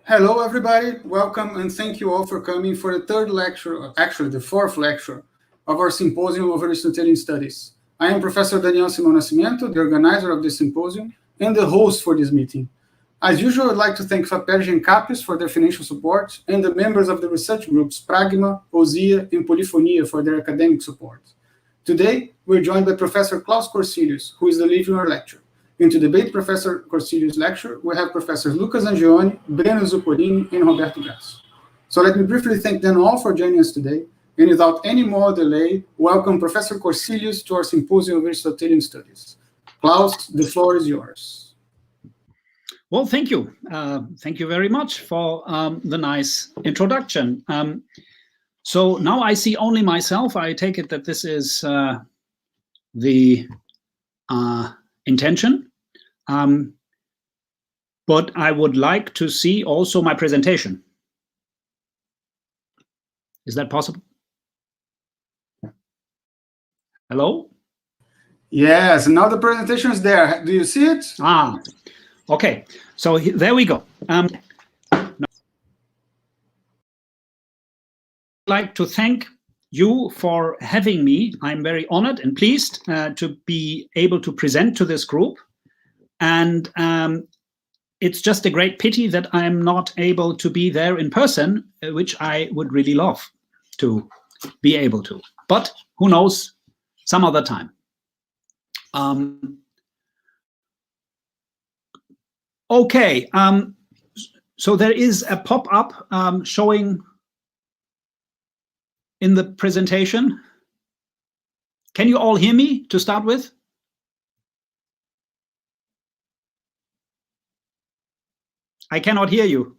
Hello, everybody. Welcome, and thank you all for coming for the third lecture, actually the fourth lecture, of our Symposium of Aristotelian Studies. I am Professor Daniel Simão Nascimento, the organizer of this symposium, and the host for this meeting. As usual, I'd like to thank FAPERJ and CAPES for their financial support, and the members of the research groups Pragma, OSIA, and Polyphonia for their academic support. Today, we're joined by Professor Klaus Corcilius, who is the lead in our lecture. And to debate Professor Corcilius' lecture, we have Professors Lucas Angioni, Breno Zuccolini, and Roberto Grasso. So let me briefly thank them all for joining us today. And without any more delay, welcome Professor Corcilius to our Symposium of Aristotelian Studies. Klaus, the floor is yours. Well, thank you. Thank you very much for the nice introduction. So now I see only myself. I take it that this is the intention. But I would like to see also my presentation. Is that possible? Hello? Yes, now the presentation is there. Do you see it? Okay. So there we go. I'd like to thank you for having me. I'm very honored and pleased to be able to present to this group. And it's just a great pity that I'm not able to be there in person, which I would really love to be able to. But who knows, some other time. Okay, so there is a pop-up showing in the presentation. Can you all hear me to start with? I cannot hear you.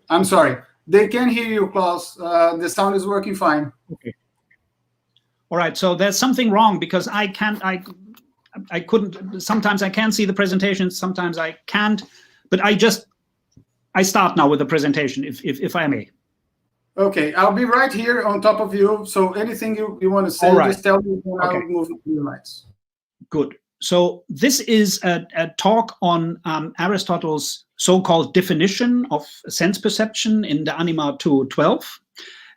I'm sorry. They can hear you, Klaus. The sound is working fine. Okay. All right. So there's something wrong because I couldn't. Sometimes I can see the presentation. Sometimes I can't. But I start now with the presentation, if I may. Okay. I'll be right here on top of you. So anything you want to say, just tell me when I'll move to the lights. Good. So this is a talk on Aristotle's so-called definition of sense perception in the Anima 2:12.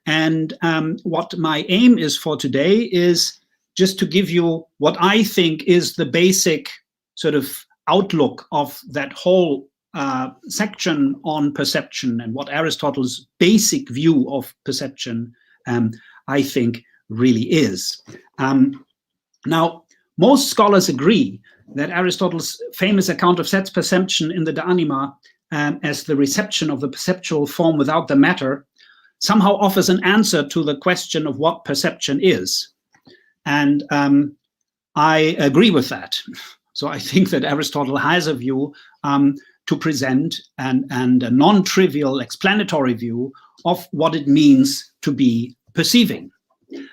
And what my aim is for today is just to give you what I think is the basic sort of outlook of that whole section on perception and what Aristotle's basic view of perception, I think, really is. Now, most scholars agree that Aristotle's famous account of sense perception in the De Anima as the reception of the perceptual form without the matter somehow offers an answer to the question of what perception is. And I agree with that. So I think that Aristotle has a view to present and a non-trivial explanatory view of what it means to be perceiving.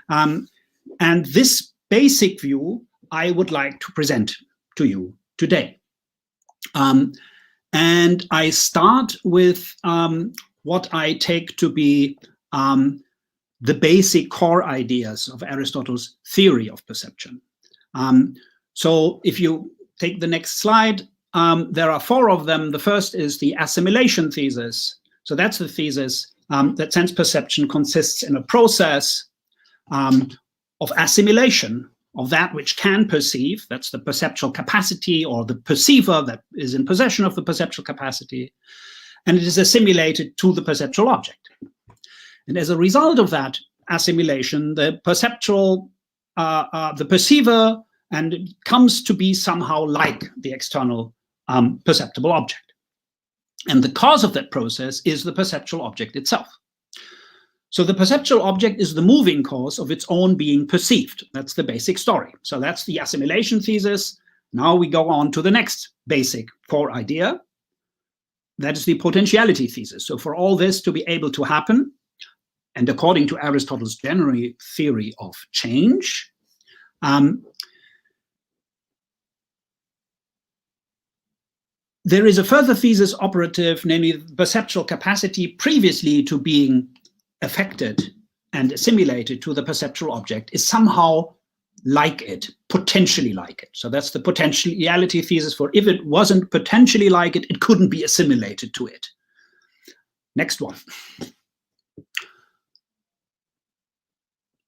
And this basic view I would like to present to you today. And I start with what I take to be the basic core ideas of Aristotle's theory of perception. So if you take the next slide, there are four of them. The first is the assimilation thesis. So that's the thesis that sense perception consists in a process of assimilation of that which can perceive, that's the perceptual capacity, or the perceiver that is in possession of the perceptual capacity, and it is assimilated to the perceptual object. And as a result of that assimilation, the perceptual, the perceiver, and it comes to be somehow like the external perceptible object. And the cause of that process is the perceptual object itself. So the perceptual object is the moving cause of its own being perceived. That's the basic story. So that's the assimilation thesis. Now we go on to the next basic core idea. That is the potentiality thesis. So for all this to be able to happen, and according to Aristotle's general theory of change, there is a further thesis operative, namely perceptual capacity previously to being affected and assimilated to the perceptual object is somehow like it, potentially like it. So that's the potentiality thesis for if it wasn't potentially like it, it couldn't be assimilated to it. Next one.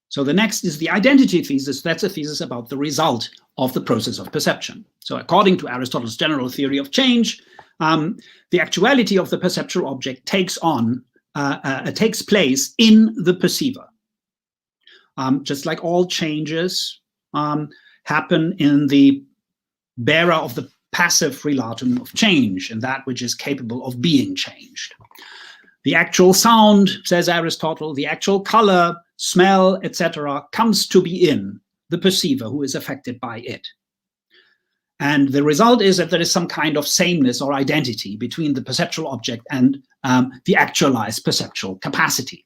So the next is the identity thesis. That's a thesis about the result of the process of perception. So according to Aristotle's general theory of change, the actuality of the perceptual object takes place in the perceiver. Just like all changes happen in the bearer of the passive relatum of change, and that which is capable of being changed. The actual sound, says Aristotle, the actual color, smell, etc., comes to be in the perceiver who is affected by it. And the result is that there is some kind of sameness or identity between the perceptual object and the actualized perceptual capacity.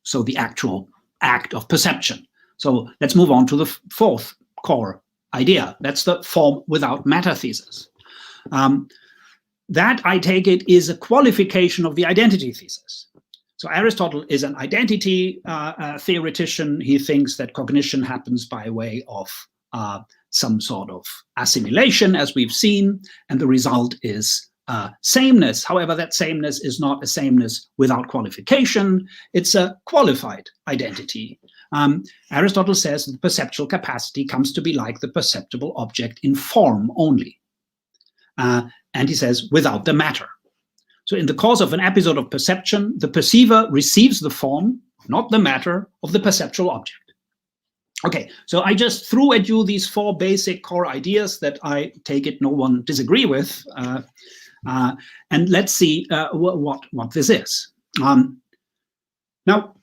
So the actual act of perception. So let's move on to the fourth core idea. That's the form without matter thesis. That, I take it, is a qualification of the identity thesis. So Aristotle is an identity theoretician. He thinks that cognition happens by way of some sort of assimilation, as we've seen, and the result is sameness. However, that sameness is not a sameness without qualification. It's a qualified identity. Aristotle says that the perceptual capacity comes to be like the perceptible object in form only. And he says, without the matter. So in the course of an episode of perception, the perceiver receives the form, not the matter, of the perceptual object. Okay, so I just threw at you these four basic core ideas that I take it no one disagree with. And let's see what this is. Now,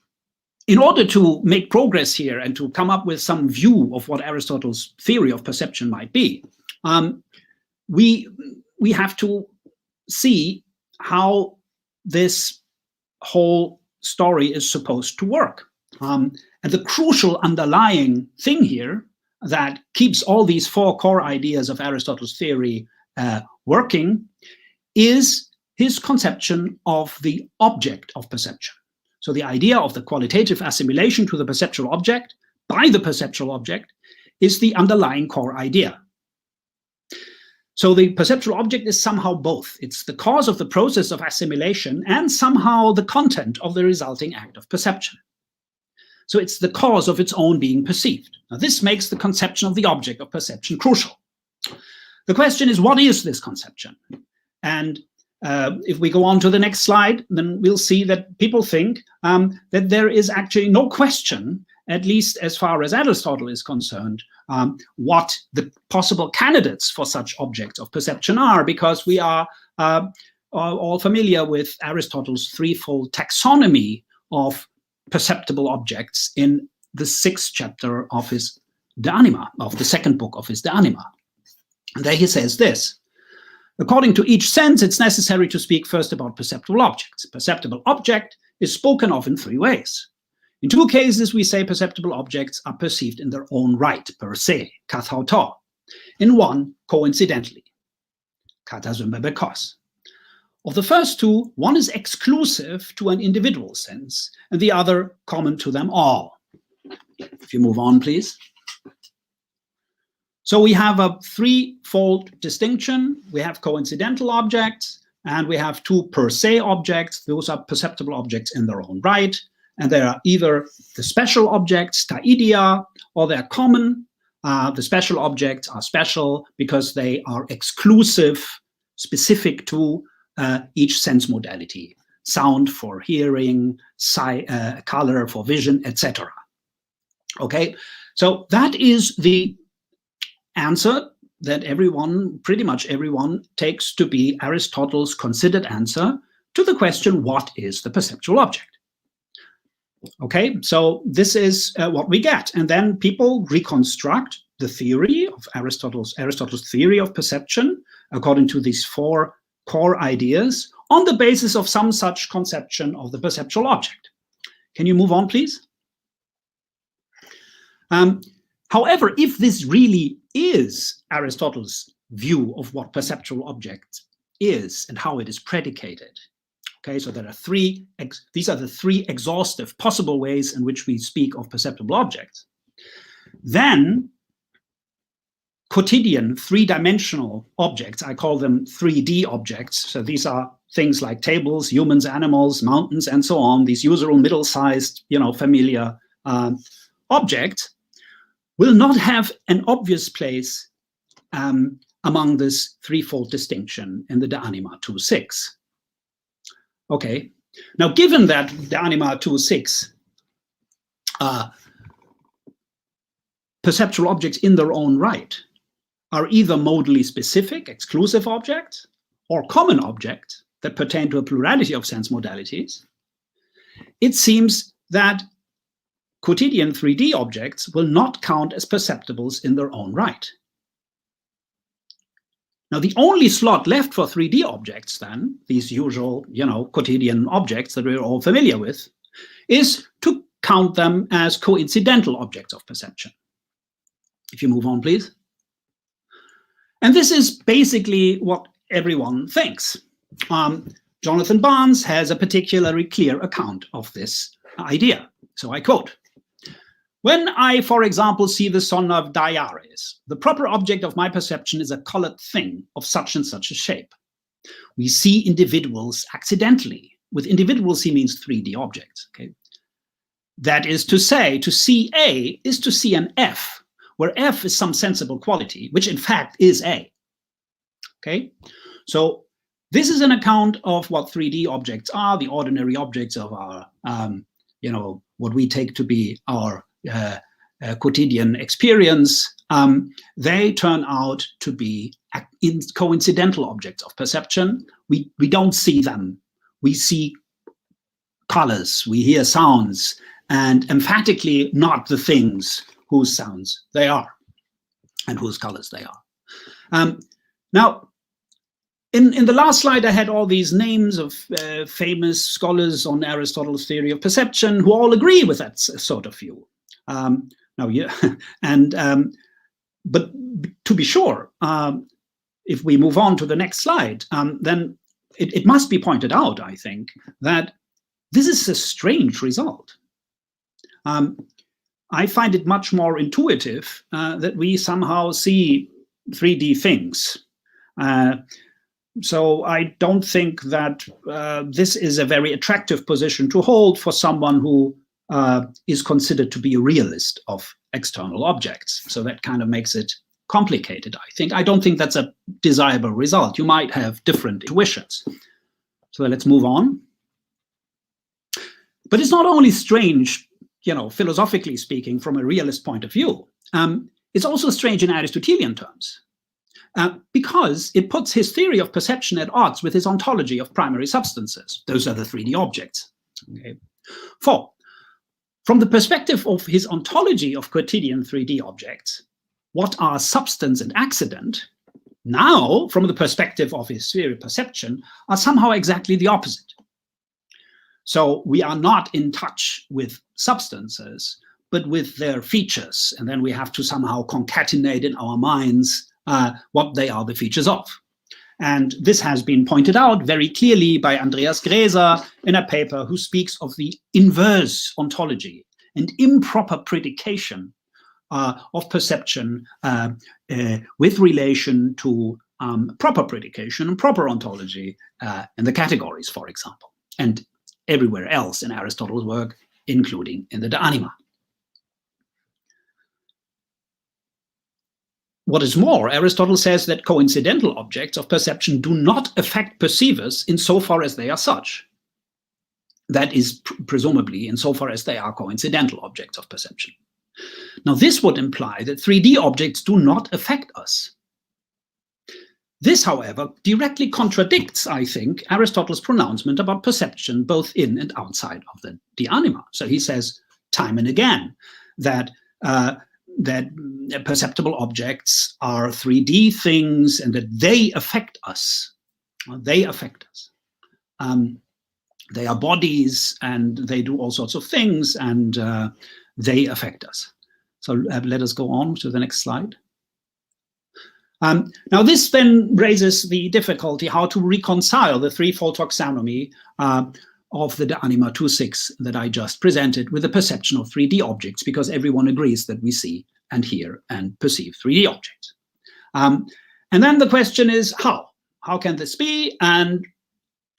in order to make progress here and to come up with some view of what Aristotle's theory of perception might be, we have to see how this whole story is supposed to work. And the crucial underlying thing here that keeps all these four core ideas of Aristotle's theory working is his conception of the object of perception. So the idea of the qualitative assimilation to the perceptual object by the perceptual object is the underlying core idea. So the perceptual object is somehow both. It's the cause of the process of assimilation and somehow the content of the resulting act of perception. So it's the cause of its own being perceived. Now, this makes the conception of the object of perception crucial. The question is, what is this conception? And if we go on to the next slide, then we'll see that people think that there is actually no question, at least as far as Aristotle is concerned, what the possible candidates for such objects of perception are, because we are all familiar with Aristotle's threefold taxonomy of perceptible objects in the 6th chapter of his De Anima, of the 2nd book of his De Anima. And there he says this: according to each sense, it's necessary to speak first about perceptible objects. Perceptible object is spoken of in 3 ways. In 2 cases, we say perceptible objects are perceived in their own right, per se, kathauto. In 1, coincidentally, katasymbe because. Of the first 2, one is exclusive to an individual sense, and the other common to them all. If you move on, please. So we have a threefold distinction. We have coincidental objects, and we have 2 per se objects. Those are perceptible objects in their own right. And they are either the special objects, ta idea, or they're common. The special objects are special because they are exclusive, specific to each sense modality. Sound for hearing, color for vision, etc. Okay, so that is the answer that everyone, pretty much everyone, takes to be Aristotle's considered answer to the question, what is the perceptual object? Okay, so this is what we get. And then people reconstruct the theory of Aristotle's theory of perception according to these 4 core ideas on the basis of some such conception of the perceptual object. Can you move on, please? However, if this really is Aristotle's view of what perceptual object is and how it is predicated, okay, so there are these are the 3 exhaustive possible ways in which we speak of perceptible objects. then quotidian three-dimensional objects, I call them 3D objects. So these are things like tables, humans, animals, mountains, and so on, these usual middle-sized, familiar objects, will not have an obvious place among this threefold distinction in the de anima 2.6. Okay, now given that de anima 2.6 perceptual objects in their own right are either modally specific, exclusive objects, or common objects that pertain to a plurality of sense modalities, it seems that quotidian 3D objects will not count as perceptibles in their own right. Now, the only slot left for 3D objects, then, these usual, quotidian objects that we're all familiar with, is to count them as coincidental objects of perception. If you move on, please. And this is basically what everyone thinks. Jonathan Barnes has a particularly clear account of this idea. So I quote, "When I, for example, see the sun of Diares, the proper object of my perception is a colored thing of such and such a shape. We see individuals accidentally. With individuals, he means 3D objects. Okay? That is to say, to see A is to see an F, where F is some sensible quality, which in fact is A. Okay? So this is an account of what 3D objects are, the ordinary objects of our, what we take to be our quotidian experience. They turn out to be coincidental objects of perception. We don't see them. We see colors, we hear sounds, and emphatically not the things whose sounds they are and whose colors they are. Now, in the last slide, I had all these names of famous scholars on Aristotle's theory of perception who all agree with that sort of view. But to be sure, if we move on to the next slide, then it must be pointed out, I think, that this is a strange result. I find it much more intuitive that we somehow see 3D things. So I don't think that this is a very attractive position to hold for someone who is considered to be a realist of external objects. So that kind of makes it complicated, I think. I don't think that's a desirable result. You might have different intuitions. So let's move on. But it's not only strange, philosophically speaking, from a realist point of view. It's also strange in Aristotelian terms. Because it puts his theory of perception at odds with his ontology of primary substances. Those are the 3D objects. Okay. From the perspective of his ontology of quotidian 3D objects, what are substance and accident, now, from the perspective of his theory of perception, are somehow exactly the opposite. So we are not in touch with substances, but with their features. And then we have to somehow concatenate in our minds what they are the features of. And this has been pointed out very clearly by Andreas Gräser in a paper who speaks of the inverse ontology and improper predication of perception with relation to proper predication and proper ontology in the categories, for example, and everywhere else in Aristotle's work, including in the De Anima. What is more, Aristotle says that coincidental objects of perception do not affect perceivers insofar as they are such. That is, presumably, insofar as they are coincidental objects of perception. Now, this would imply that 3D objects do not affect us. This, however, directly contradicts, I think, Aristotle's pronouncement about perception both in and outside of the De Anima. So he says time and again that perceptible objects are 3D things and that they affect us. They affect us. They are bodies and they do all sorts of things and they affect us. So let us go on to the next slide. Now this then raises the difficulty how to reconcile the threefold taxonomy of the De Anima 2.6 that I just presented with the perception of 3D objects, because everyone agrees that we see and hear and perceive 3D objects. And then the question is how? How can this be? And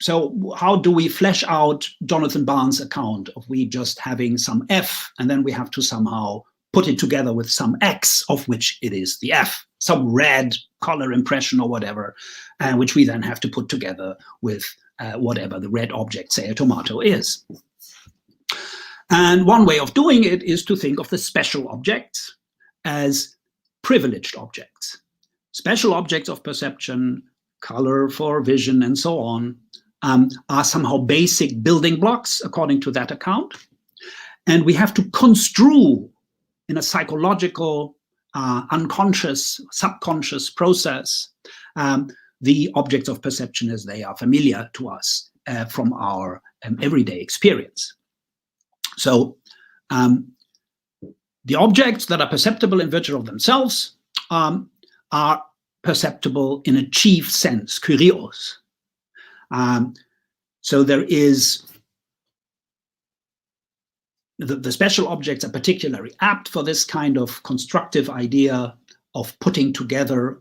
so how do we flesh out Jonathan Barnes' account of we just having some F, and then we have to somehow put it together with some X, of which it is the F, some red color impression or whatever, which we then have to put together with whatever the red object, say a tomato, is. And one way of doing it is to think of the special objects as privileged objects. Special objects of perception, color for vision, and so on, are somehow basic building blocks according to that account. And we have to construe in a psychological, unconscious, subconscious process the objects of perception as they are familiar to us from our everyday experience. So the objects that are perceptible in virtue of themselves are perceptible in a chief sense, kurios. So there is the special objects are particularly apt for this kind of constructive idea of putting together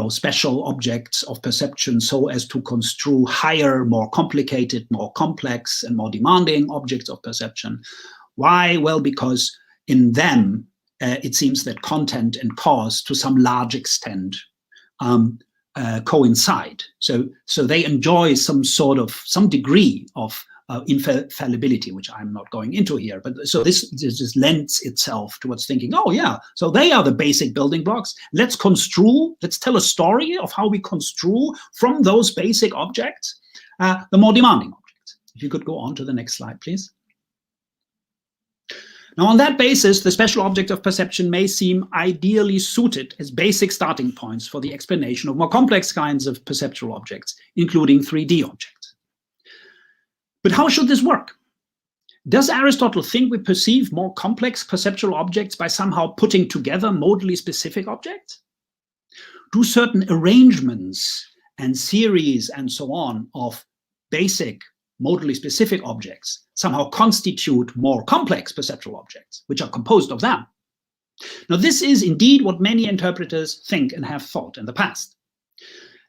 special objects of perception so as to construe higher, more complicated, more complex, and more demanding objects of perception. Why? Well, because in them, it seems that content and cause, to some large extent, coincide. So they enjoy some degree of infallibility, which I'm not going into here. But so this lends itself towards thinking, oh yeah, so they are the basic building blocks. Let's tell a story of how we construe from those basic objects the more demanding objects. If you could go on to the next slide, please. Now, on that basis, the special object of perception may seem ideally suited as basic starting points for the explanation of more complex kinds of perceptual objects, including 3D objects. But how should this work? Does Aristotle think we perceive more complex perceptual objects by somehow putting together modally specific objects? Do certain arrangements and series and so on of basic modally specific objects somehow constitute more complex perceptual objects, which are composed of them? Now, this is indeed what many interpreters think and have thought in the past.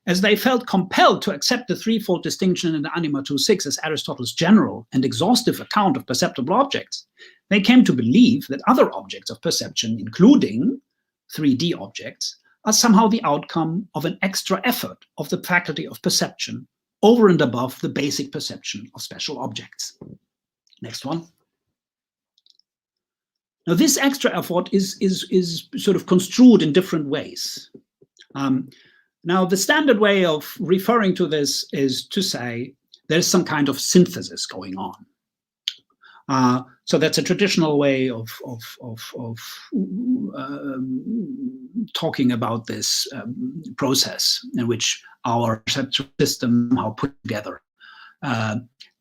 As they felt compelled to accept the threefold distinction in the Anima 2.6 as Aristotle's general and exhaustive account of perceptible objects, they came to believe that other objects of perception, including 3D objects, are somehow the outcome of an extra effort of the faculty of perception over and above the basic perception of special objects. Next one. Now, this extra effort is sort of construed in different ways. Now, the standard way of referring to this is to say there's some kind of synthesis going on. So that's a traditional way of talking about this process in which our perceptual system somehow put together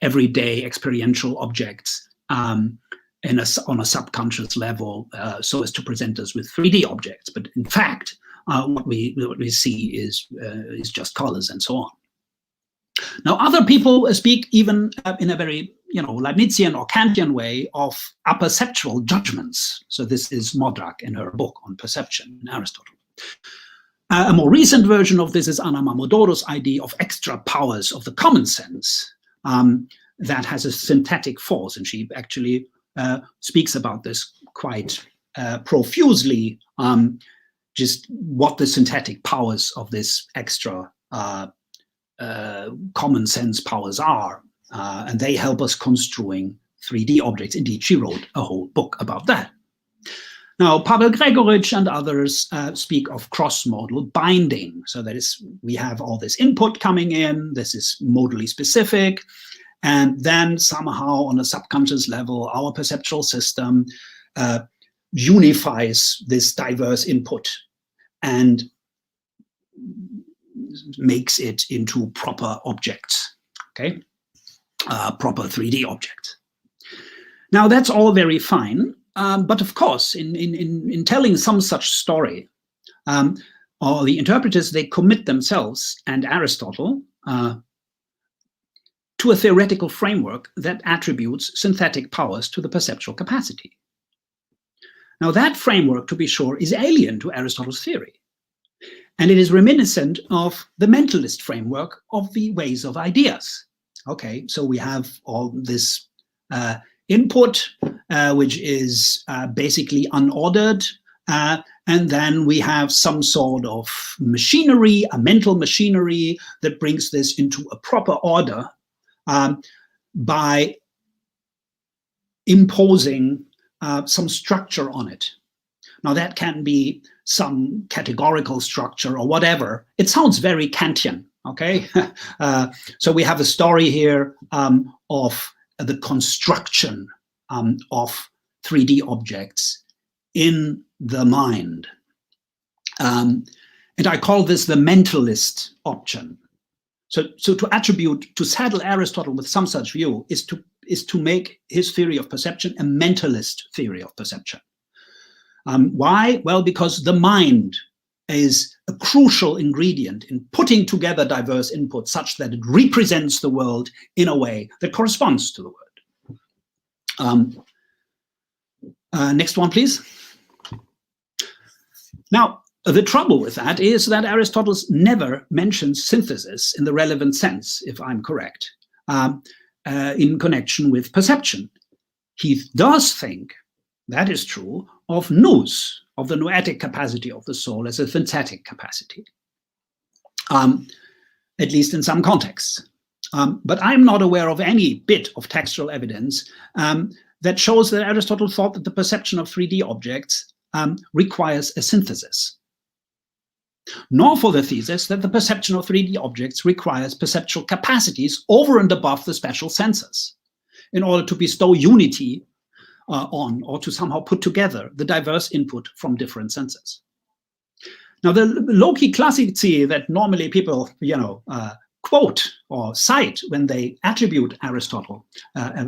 everyday experiential objects on a subconscious level so as to present us with 3D objects. But in fact, what we see is just colors and so on. Now, other people speak even in a very Leibnizian or Kantian way of apperceptual judgments. So this is Modrak in her book on perception in Aristotle. A more recent version of this is Anna Mamodoro's idea of extra powers of the common sense that has a synthetic force, and she actually speaks about this quite profusely, just what the synthetic powers of this extra common sense powers are, and they help us construing 3D objects. Indeed, she wrote a whole book about that. Now, Pavel Gregorich and others speak of cross-modal binding. So that is, we have all this input coming in, this is modally specific, and then somehow on a subconscious level, our perceptual system unifies this diverse input and makes it into proper objects, okay? Proper 3D objects. Now, that's all very fine, but of course, in telling some such story, or the interpreters, they commit themselves and Aristotle to a theoretical framework that attributes synthetic powers to the perceptual capacity. Now that framework, to be sure, is alien to Aristotle's theory. And it is reminiscent of the mentalist framework of the ways of ideas. Okay, so we have all this input, which is basically unordered, and then we have some sort of machinery, a mental machinery that brings this into a proper order by imposing some structure on it. Now that can be some categorical structure or whatever. It sounds very Kantian, okay? So we have a story here of the construction of 3D objects in the mind. And I call this the mentalist option. So to saddle Aristotle with some such view is to make his theory of perception a mentalist theory of perception. Why? Well, because the mind is a crucial ingredient in putting together diverse inputs such that it represents the world in a way that corresponds to the world. Next one, please. Now, the trouble with that is that Aristotle never mentions synthesis in the relevant sense, if I'm correct, in connection with perception. He does think, that is true, of nous, of the noetic capacity of the soul as a synthetic capacity, at least in some contexts. But I'm not aware of any bit of textual evidence that shows that Aristotle thought that the perception of 3D objects requires a synthesis, nor for the thesis that the perception of 3D objects requires perceptual capacities over and above the special senses in order to bestow unity on, or to somehow put together the diverse input from different senses. Now, the loci classici that normally people, quote or cite when they attribute Aristotle,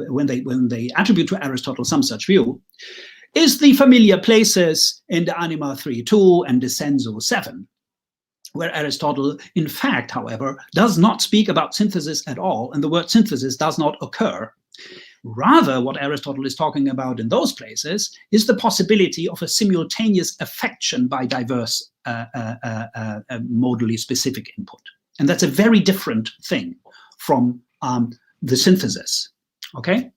when they attribute to Aristotle some such view, is the familiar places in the Anima 3.2 and the Sensu 7, where Aristotle, in fact, however, does not speak about synthesis at all, and the word synthesis does not occur. Rather, what Aristotle is talking about in those places is the possibility of a simultaneous affection by diverse modally specific input. And that's a very different thing from the synthesis, okay?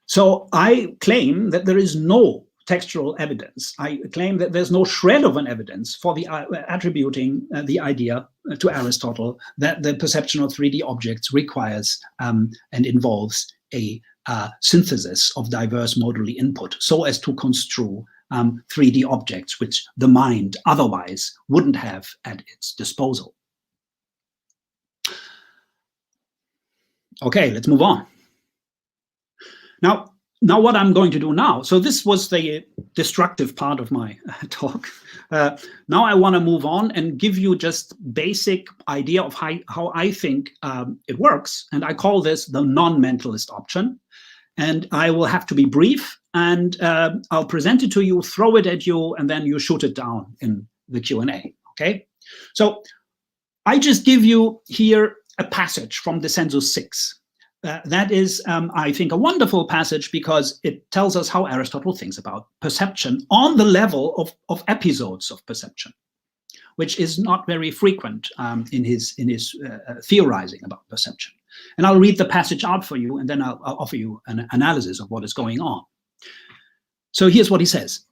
So I claim that there is no textual evidence. I claim that there's no shred of an evidence for the attributing the idea to Aristotle that the perception of 3D objects requires and involves a synthesis of diverse modally input so as to construe 3D objects which the mind otherwise wouldn't have at its disposal. Okay, let's move on. Now what I'm going to do now, so this was the destructive part of my talk. Now I want to move on and give you just basic idea of how I think it works. And I call this the non-mentalist option. And I will have to be brief, and I'll present it to you, throw it at you, and then you shoot it down in the Q&A, okay? So I just give you here a passage from the Sensu 6. That is, I think, a wonderful passage because it tells us how Aristotle thinks about perception on the level of episodes of perception, which is not very frequent in his theorizing about perception. And I'll read the passage out for you, and then I'll offer you an analysis of what is going on. So here's what he says.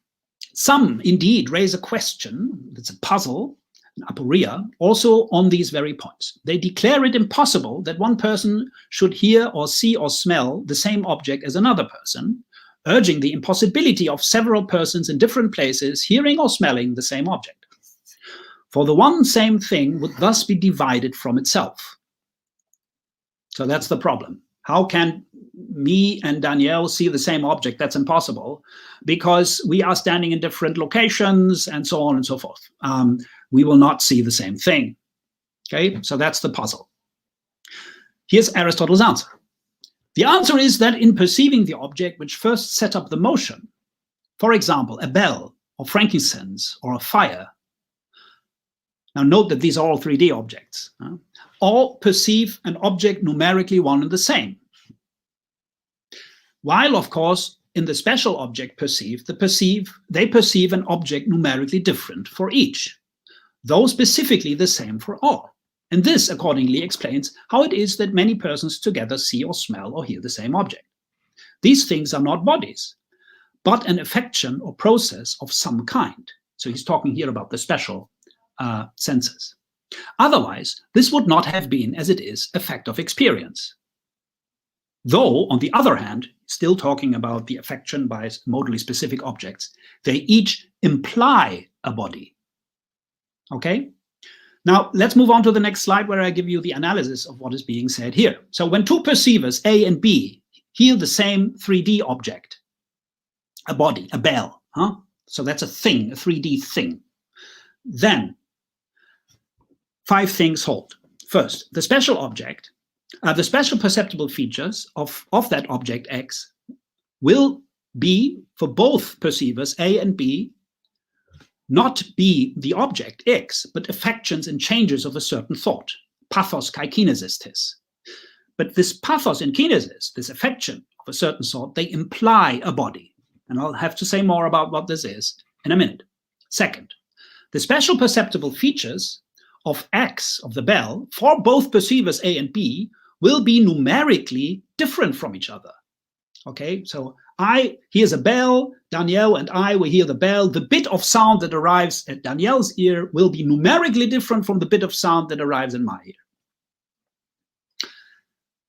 Some indeed raise a question, that's a puzzle, aporia, also on these very points. They declare it impossible that one person should hear or see or smell the same object as another person, urging the impossibility of several persons in different places hearing or smelling the same object. For the one same thing would thus be divided from itself. So that's the problem. How can me and Danielle see the same object? That's impossible because we are standing in different locations and so on and so forth. We will not see the same thing. Okay, so that's the puzzle. Here's Aristotle's answer. The answer is that in perceiving the object which first set up the motion, for example, a bell or frankincense or a fire. Now note that these are all 3D objects. All perceive an object numerically one and the same. While, of course, in the special object perceived, they perceive an object numerically different for each, though specifically the same for all. And this accordingly explains how it is that many persons together see or smell or hear the same object. These things are not bodies, but an affection or process of some kind. So he's talking here about the special senses. Otherwise, this would not have been, as it is, a fact of experience. Though, on the other hand, still talking about the affection by modally specific objects, they each imply a body. Okay? Now, let's move on to the next slide where I give you the analysis of what is being said here. So when two perceivers, A and B, hear the same 3D object, a body, a bell, so that's a thing, a 3D thing, then 5 things hold. First, the special object, the special perceptible features of that object X will be, for both perceivers A and B, not be the object X, but affections and changes of a certain thought, pathos kai kinesis tis. But this pathos and kinesis, this affection of a certain sort, they imply a body. And I'll have to say more about what this is in a minute. Second, the special perceptible features of X, of the bell, for both perceivers A and B, will be numerically different from each other. Okay, so here's a bell, Danielle and I will hear the bell. The bit of sound that arrives at Danielle's ear will be numerically different from the bit of sound that arrives in my ear.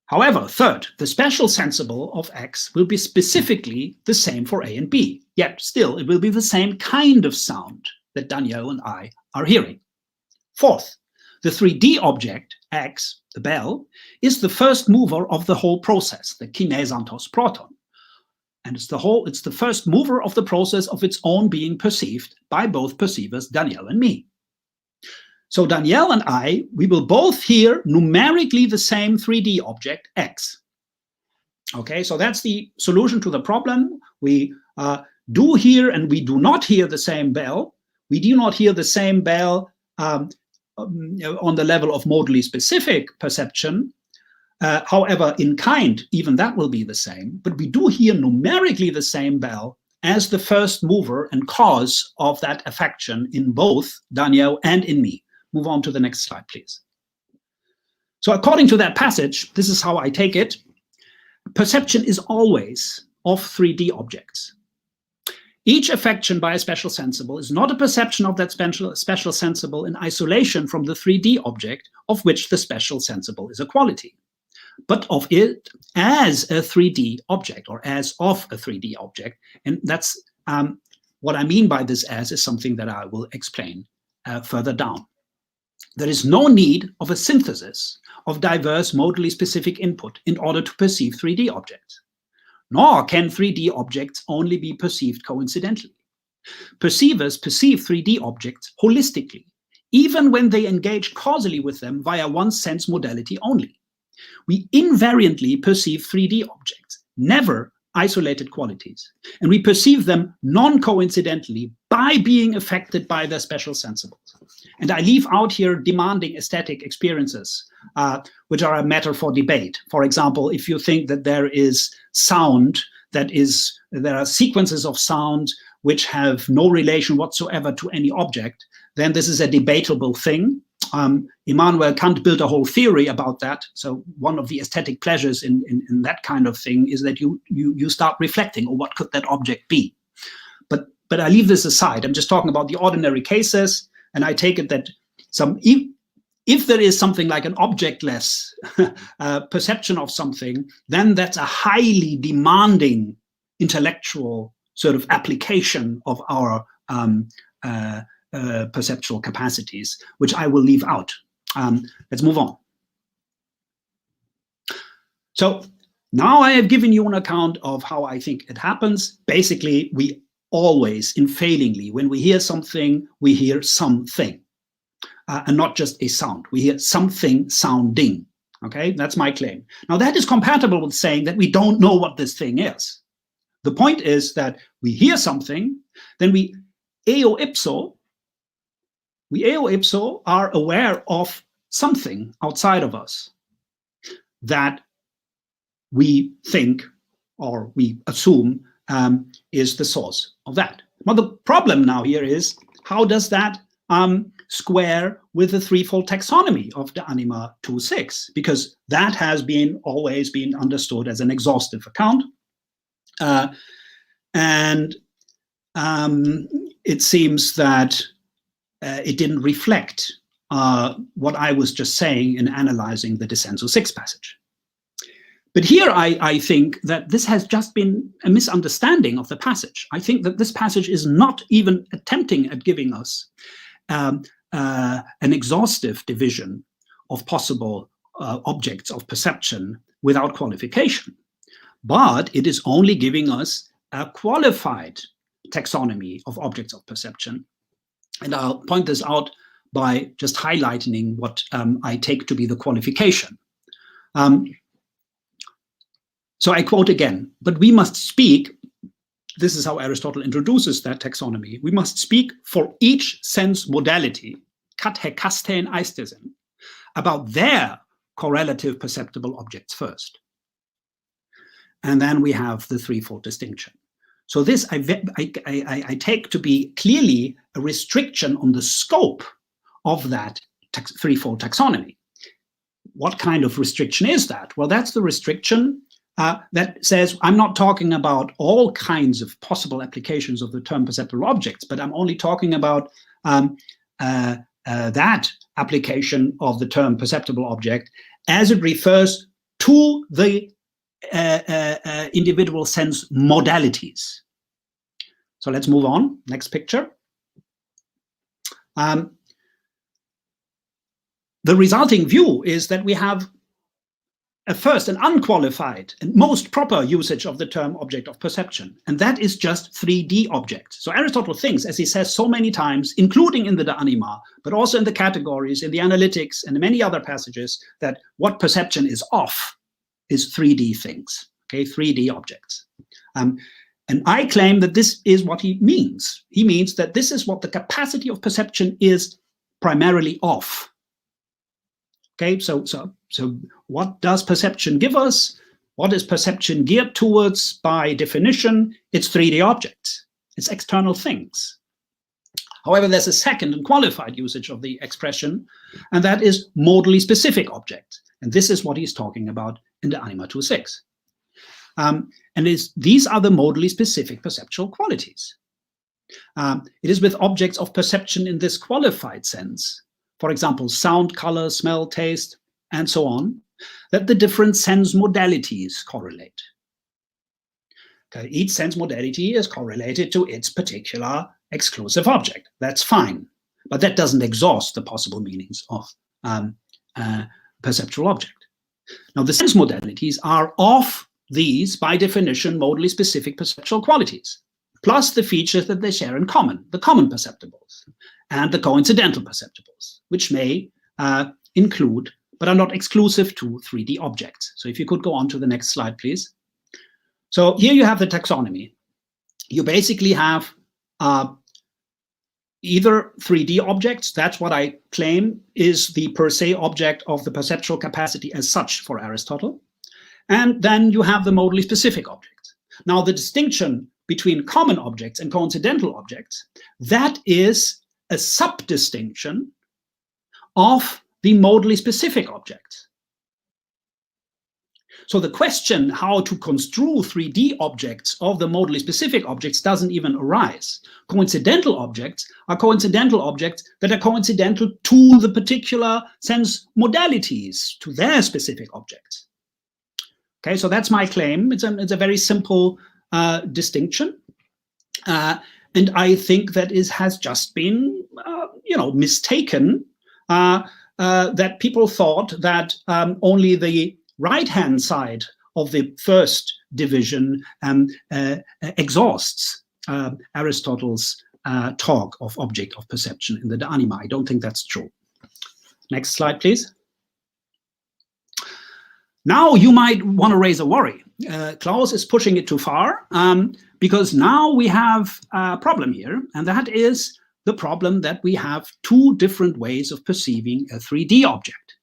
However, third, the special sensible of X will be specifically the same for A and B, yet still it will be the same kind of sound that Danielle and I are hearing. Fourth, the 3D object, X, the bell, is the first mover of the whole process, the kinesantos proton. And it's the first mover of the process of its own being perceived by both perceivers, Danielle and me. So Danielle and I, we will both hear numerically the same 3D object, X. Okay, so that's the solution to the problem. We do hear and we do not hear the same bell. We do not hear the same bell on the level of modally specific perception. However, in kind, even that will be the same. But we do hear numerically the same bell as the first mover and cause of that affection in both Danielle and in me. Move on to the next slide, please. So according to that passage, this is how I take it. Perception is always of 3D objects. Each affection by a special sensible is not a perception of that special sensible in isolation from the 3D object of which the special sensible is a quality, but of it as a 3D object or as of a 3D object. And that's what I mean by this as is something that I will explain further down. There is no need of a synthesis of diverse modally specific input in order to perceive 3D objects. Nor can 3D objects only be perceived coincidentally. Perceivers perceive 3D objects holistically, even when they engage causally with them via one sense modality only. We invariantly perceive 3D objects, never isolated qualities, and we perceive them non-coincidentally by being affected by their special sensibles. And I leave out here demanding aesthetic experiences, which are a matter for debate. For example, if you think that there is sound, there are sequences of sound which have no relation whatsoever to any object, then this is a debatable thing. Immanuel Kant built a whole theory about that. So one of the aesthetic pleasures in that kind of thing is that you start reflecting, or what could that object be? But I leave this aside. I'm just talking about the ordinary cases, and I take it that if there is something like an objectless perception of something, then that's a highly demanding intellectual sort of application of our perceptual capacities, which I will leave out. Let's move on. So now I have given you an account of how I think it happens. Basically, we always, unfailingly, when we hear something, we hear something, and not just a sound. We hear something sounding. Okay, that's my claim. Now that is compatible with saying that we don't know what this thing is. The point is that we hear something, then we eo ipso are aware of something outside of us that we think or we assume is the source of that. Well, the problem now here is, how does that square with the threefold taxonomy of the anima 2.6? Because that has always been understood as an exhaustive account. And it seems that it didn't reflect what I was just saying in analyzing the Dissenso 6 passage. But here I think that this has just been a misunderstanding of the passage. I think that this passage is not even attempting at giving us an exhaustive division of possible objects of perception without qualification, but it is only giving us a qualified taxonomy of objects of perception. And I'll point this out by just highlighting what I take to be the qualification. So I quote again, but we must speak, this is how Aristotle introduces that taxonomy, we must speak for each sense modality, kat hekastein eistesin, about their correlative perceptible objects first. And then we have the threefold distinction. So this I take to be clearly a restriction on the scope of that threefold taxonomy. What kind of restriction is that? Well, that's the restriction that says I'm not talking about all kinds of possible applications of the term perceptible objects, but I'm only talking about that application of the term perceptible object as it refers to the individual sense modalities. So let's move on. Next picture. The resulting view is that we have first an unqualified and most proper usage of the term object of perception, and that is just 3D objects. So Aristotle thinks, as he says so many times, including in the De Anima, but also in the categories, in the analytics, and many other passages, that what perception is of is 3D things, okay, 3D objects. And I claim that this is what he means. He means that this is what the capacity of perception is primarily of. Okay, so what does perception give us? What is perception geared towards by definition? It's 3D objects. It's external things. However, there's a second and qualified usage of the expression, and that is modally specific objects. And this is what he's talking about in the Anima 2.6. And these are the modally specific perceptual qualities. It is with objects of perception in this qualified sense, for example, sound, color, smell, taste, and so on, that the different sense modalities correlate. Okay, each sense modality is correlated to its particular exclusive object. That's fine, but that doesn't exhaust the possible meanings of perceptual object. Now, the sense modalities are of these, by definition, modally specific perceptual qualities, plus the features that they share in common, the common perceptibles and the coincidental perceptibles, which may include, but are not exclusive to 3D objects. So if you could go on to the next slide, please. So here you have the taxonomy. You basically have either 3D objects, that's what I claim is the per se object of the perceptual capacity as such for Aristotle. And then you have the modally specific objects. Now, the distinction between common objects and coincidental objects, that is a sub-distinction of the modally specific objects. So the question how to construe 3D objects of the modally specific objects doesn't even arise. Coincidental objects are coincidental objects that are coincidental to the particular sense modalities, to their specific objects. Okay, so that's my claim. It's a very simple distinction. And I think that it has just been, mistaken, that people thought that only the right-hand side of the first division exhausts Aristotle's talk of object of perception in the De Anima. I don't think that's true. Next slide, please. Now you might want to raise a worry. Klaus is pushing it too far because now we have a problem here, and that is the problem that we have two different ways of perceiving a 3D object.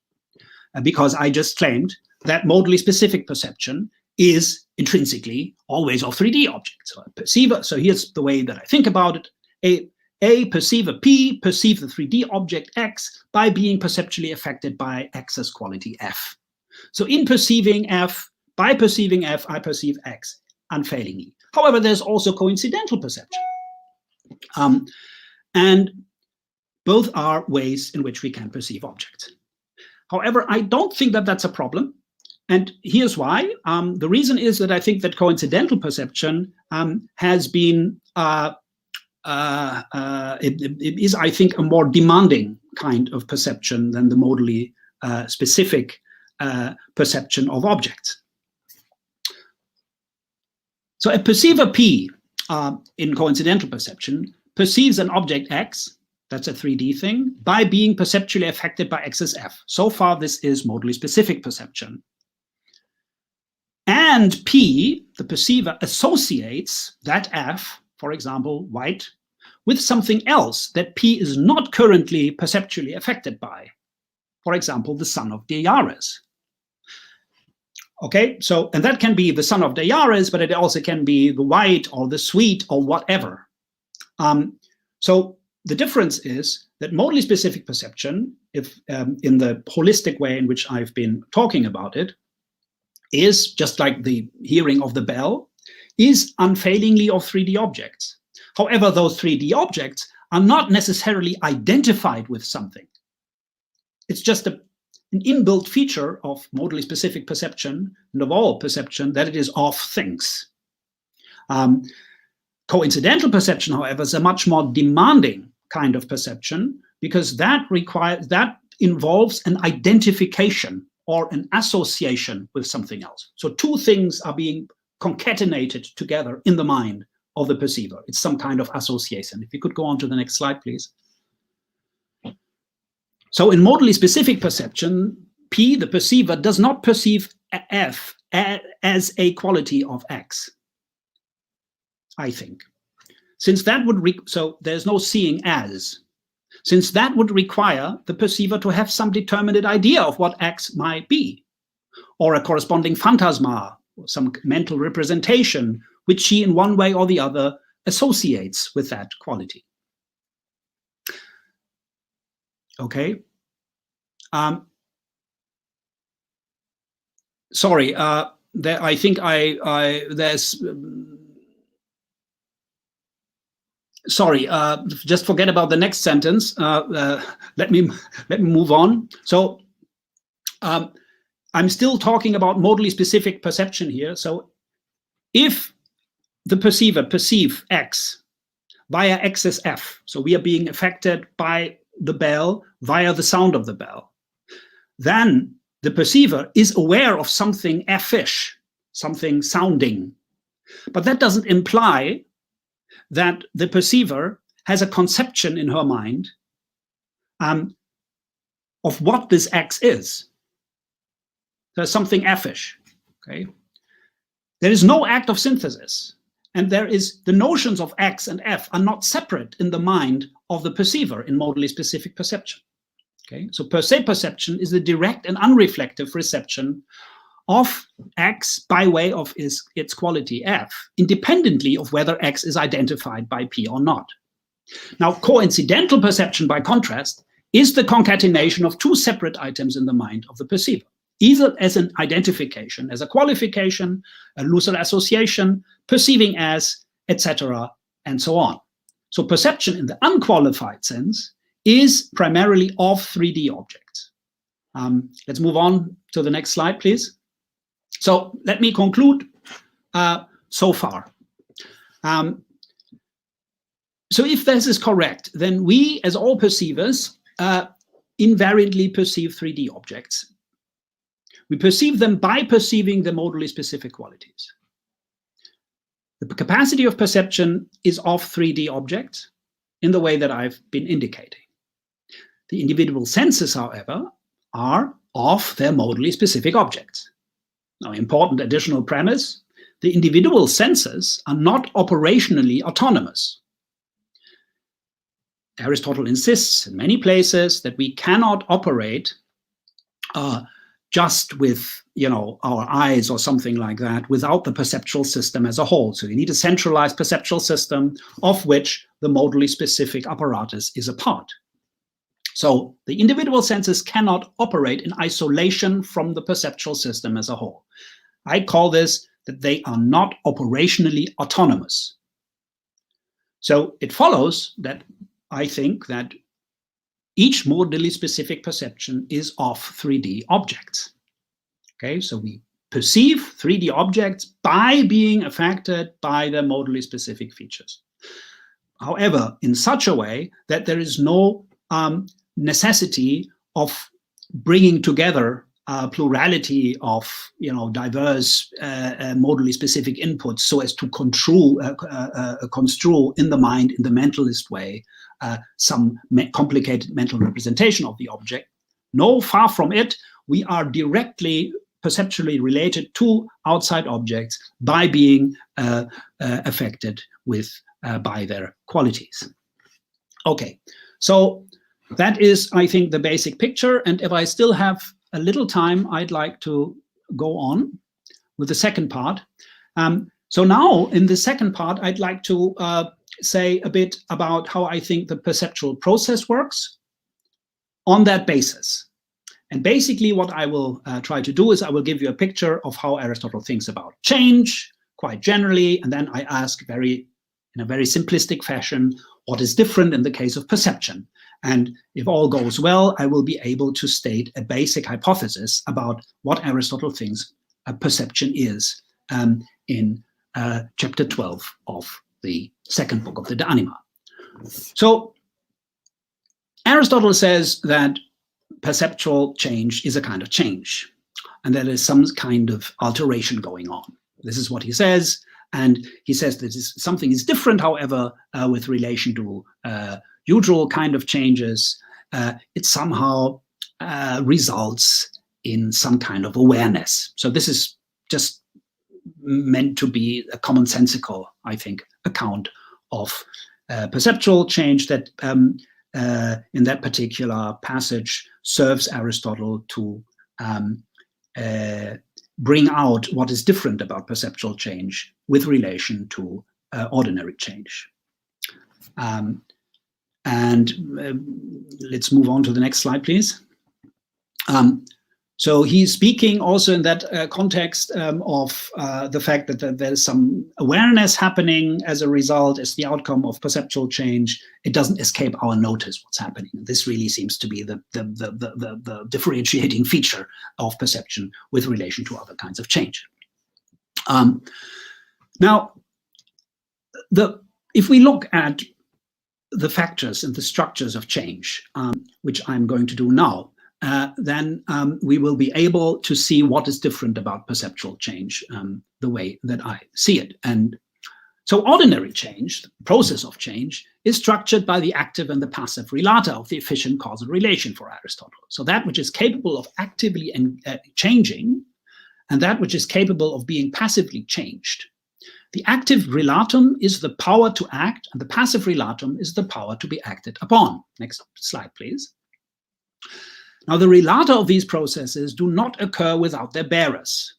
Because I just claimed that modally specific perception is intrinsically always of 3D objects. So a perceiver, so here's the way that I think about it. A perceiver P perceives the 3D object X by being perceptually affected by X's quality F. So in perceiving F, by perceiving F, I perceive X unfailingly. However, there's also coincidental perception. And both are ways in which we can perceive objects. However, I don't think that that's a problem. And here's why. The reason is that I think that coincidental perception has been, it is, I think, a more demanding kind of perception than the modally specific perception of objects. So a perceiver P in coincidental perception perceives an object X, that's a 3D thing, by being perceptually affected by X's F. So far, this is modally specific perception. And P, the perceiver, associates that F, for example, white, with something else that P is not currently perceptually affected by. For example, the son of Diares. Okay, so, and that can be the son of Diares, but it also can be the white or the sweet or whatever. So the difference is that modally specific perception, if in the holistic way in which I've been talking about it, is just like the hearing of the bell, is unfailingly of 3D objects. However, those 3D objects are not necessarily identified with something. It's just an inbuilt feature of modally specific perception and of all perception that it is of things. Coincidental perception, however, is a much more demanding kind of perception because that involves an identification or an association with something else. So two things are being concatenated together in the mind of the perceiver. It's some kind of association. If you could go on to the next slide, please. So in modally specific perception, P, the perceiver, does not perceive F as a quality of X, I think. Since that would, so there's no seeing as. Since that would require the perceiver to have some determinate idea of what X might be, or a corresponding phantasma, or some mental representation, which she in one way or the other associates with that quality. Okay. Sorry, there, I think there's. Sorry, just forget about the next sentence. Let me move on. So I'm still talking about modally specific perception here. So if the perceiver perceives X via X's F, so we are being affected by the bell via the sound of the bell, then the perceiver is aware of something F-ish, something sounding. But that doesn't imply that the perceiver has a conception in her mind of what this X is. There's something F-ish, okay? There is no act of synthesis, and there is the notions of X and F are not separate in the mind of the perceiver in modally specific perception, okay? So per se perception is the direct and unreflective reception of X by way of its quality F, independently of whether X is identified by P or not. Now, coincidental perception, by contrast, is the concatenation of two separate items in the mind of the perceiver, either as an identification, as a qualification, a looser association, perceiving as, etc., and so on. So perception in the unqualified sense is primarily of 3D objects. Let's move on to the next slide, please. So let me conclude so far. So if this is correct, then we, as all perceivers, invariantly perceive 3D objects. We perceive them by perceiving the modally specific qualities. The capacity of perception is of 3D objects in the way that I've been indicating. The individual senses, however, are of their modally specific objects. Now, important additional premise, the individual senses are not operationally autonomous. Aristotle insists in many places that we cannot operate just with, our eyes or something like that, without the perceptual system as a whole. So you need a centralized perceptual system of which the modally specific apparatus is a part. So the individual senses cannot operate in isolation from the perceptual system as a whole. I call this that they are not operationally autonomous. So it follows that I think that each modally specific perception is of 3D objects. Okay, so we perceive 3D objects by being affected by their modally specific features. However, in such a way that there is no necessity of bringing together a plurality of diverse modally specific inputs so as to construe in the mind, in the mentalist way, some complicated mental representation of the object. No, far from it. We are directly perceptually related to outside objects by being affected by their qualities. Okay, so that is, I think, the basic picture. And if I still have a little time, I'd like to go on with the second part. So now, in the second part, I'd like to say a bit about how I think the perceptual process works on that basis. And basically, what I will try to do is I will give you a picture of how Aristotle thinks about change, quite generally, and then I ask in a very simplistic fashion, what is different in the case of perception? And if all goes well, I will be able to state a basic hypothesis about what Aristotle thinks a perception is in chapter 12 of the second book of the De Anima. So Aristotle says that perceptual change is a kind of change, and there is some kind of alteration going on. This is what he says, and he says that something is different, however, with relation to usual kind of changes. It somehow results in some kind of awareness. So this is just meant to be a commonsensical, I think, account of perceptual change that in that particular passage serves Aristotle to bring out what is different about perceptual change with relation to ordinary change. Let's move on to the next slide, please. So he's speaking also in that context of the fact that there's some awareness happening as a result, as the outcome of perceptual change. It doesn't escape our notice what's happening. This really seems to be the differentiating feature of perception with relation to other kinds of change. Now, if we look at the factors and the structures of change, which I'm going to do now, then we will be able to see what is different about perceptual change, the way that I see it. And so ordinary change, the process of change, is structured by the active and the passive relata of the efficient causal relation for Aristotle. So that which is capable of actively changing and that which is capable of being passively changed. The active relatum is the power to act, and the passive relatum is the power to be acted upon. Next slide, please. Now, the relata of these processes do not occur without their bearers.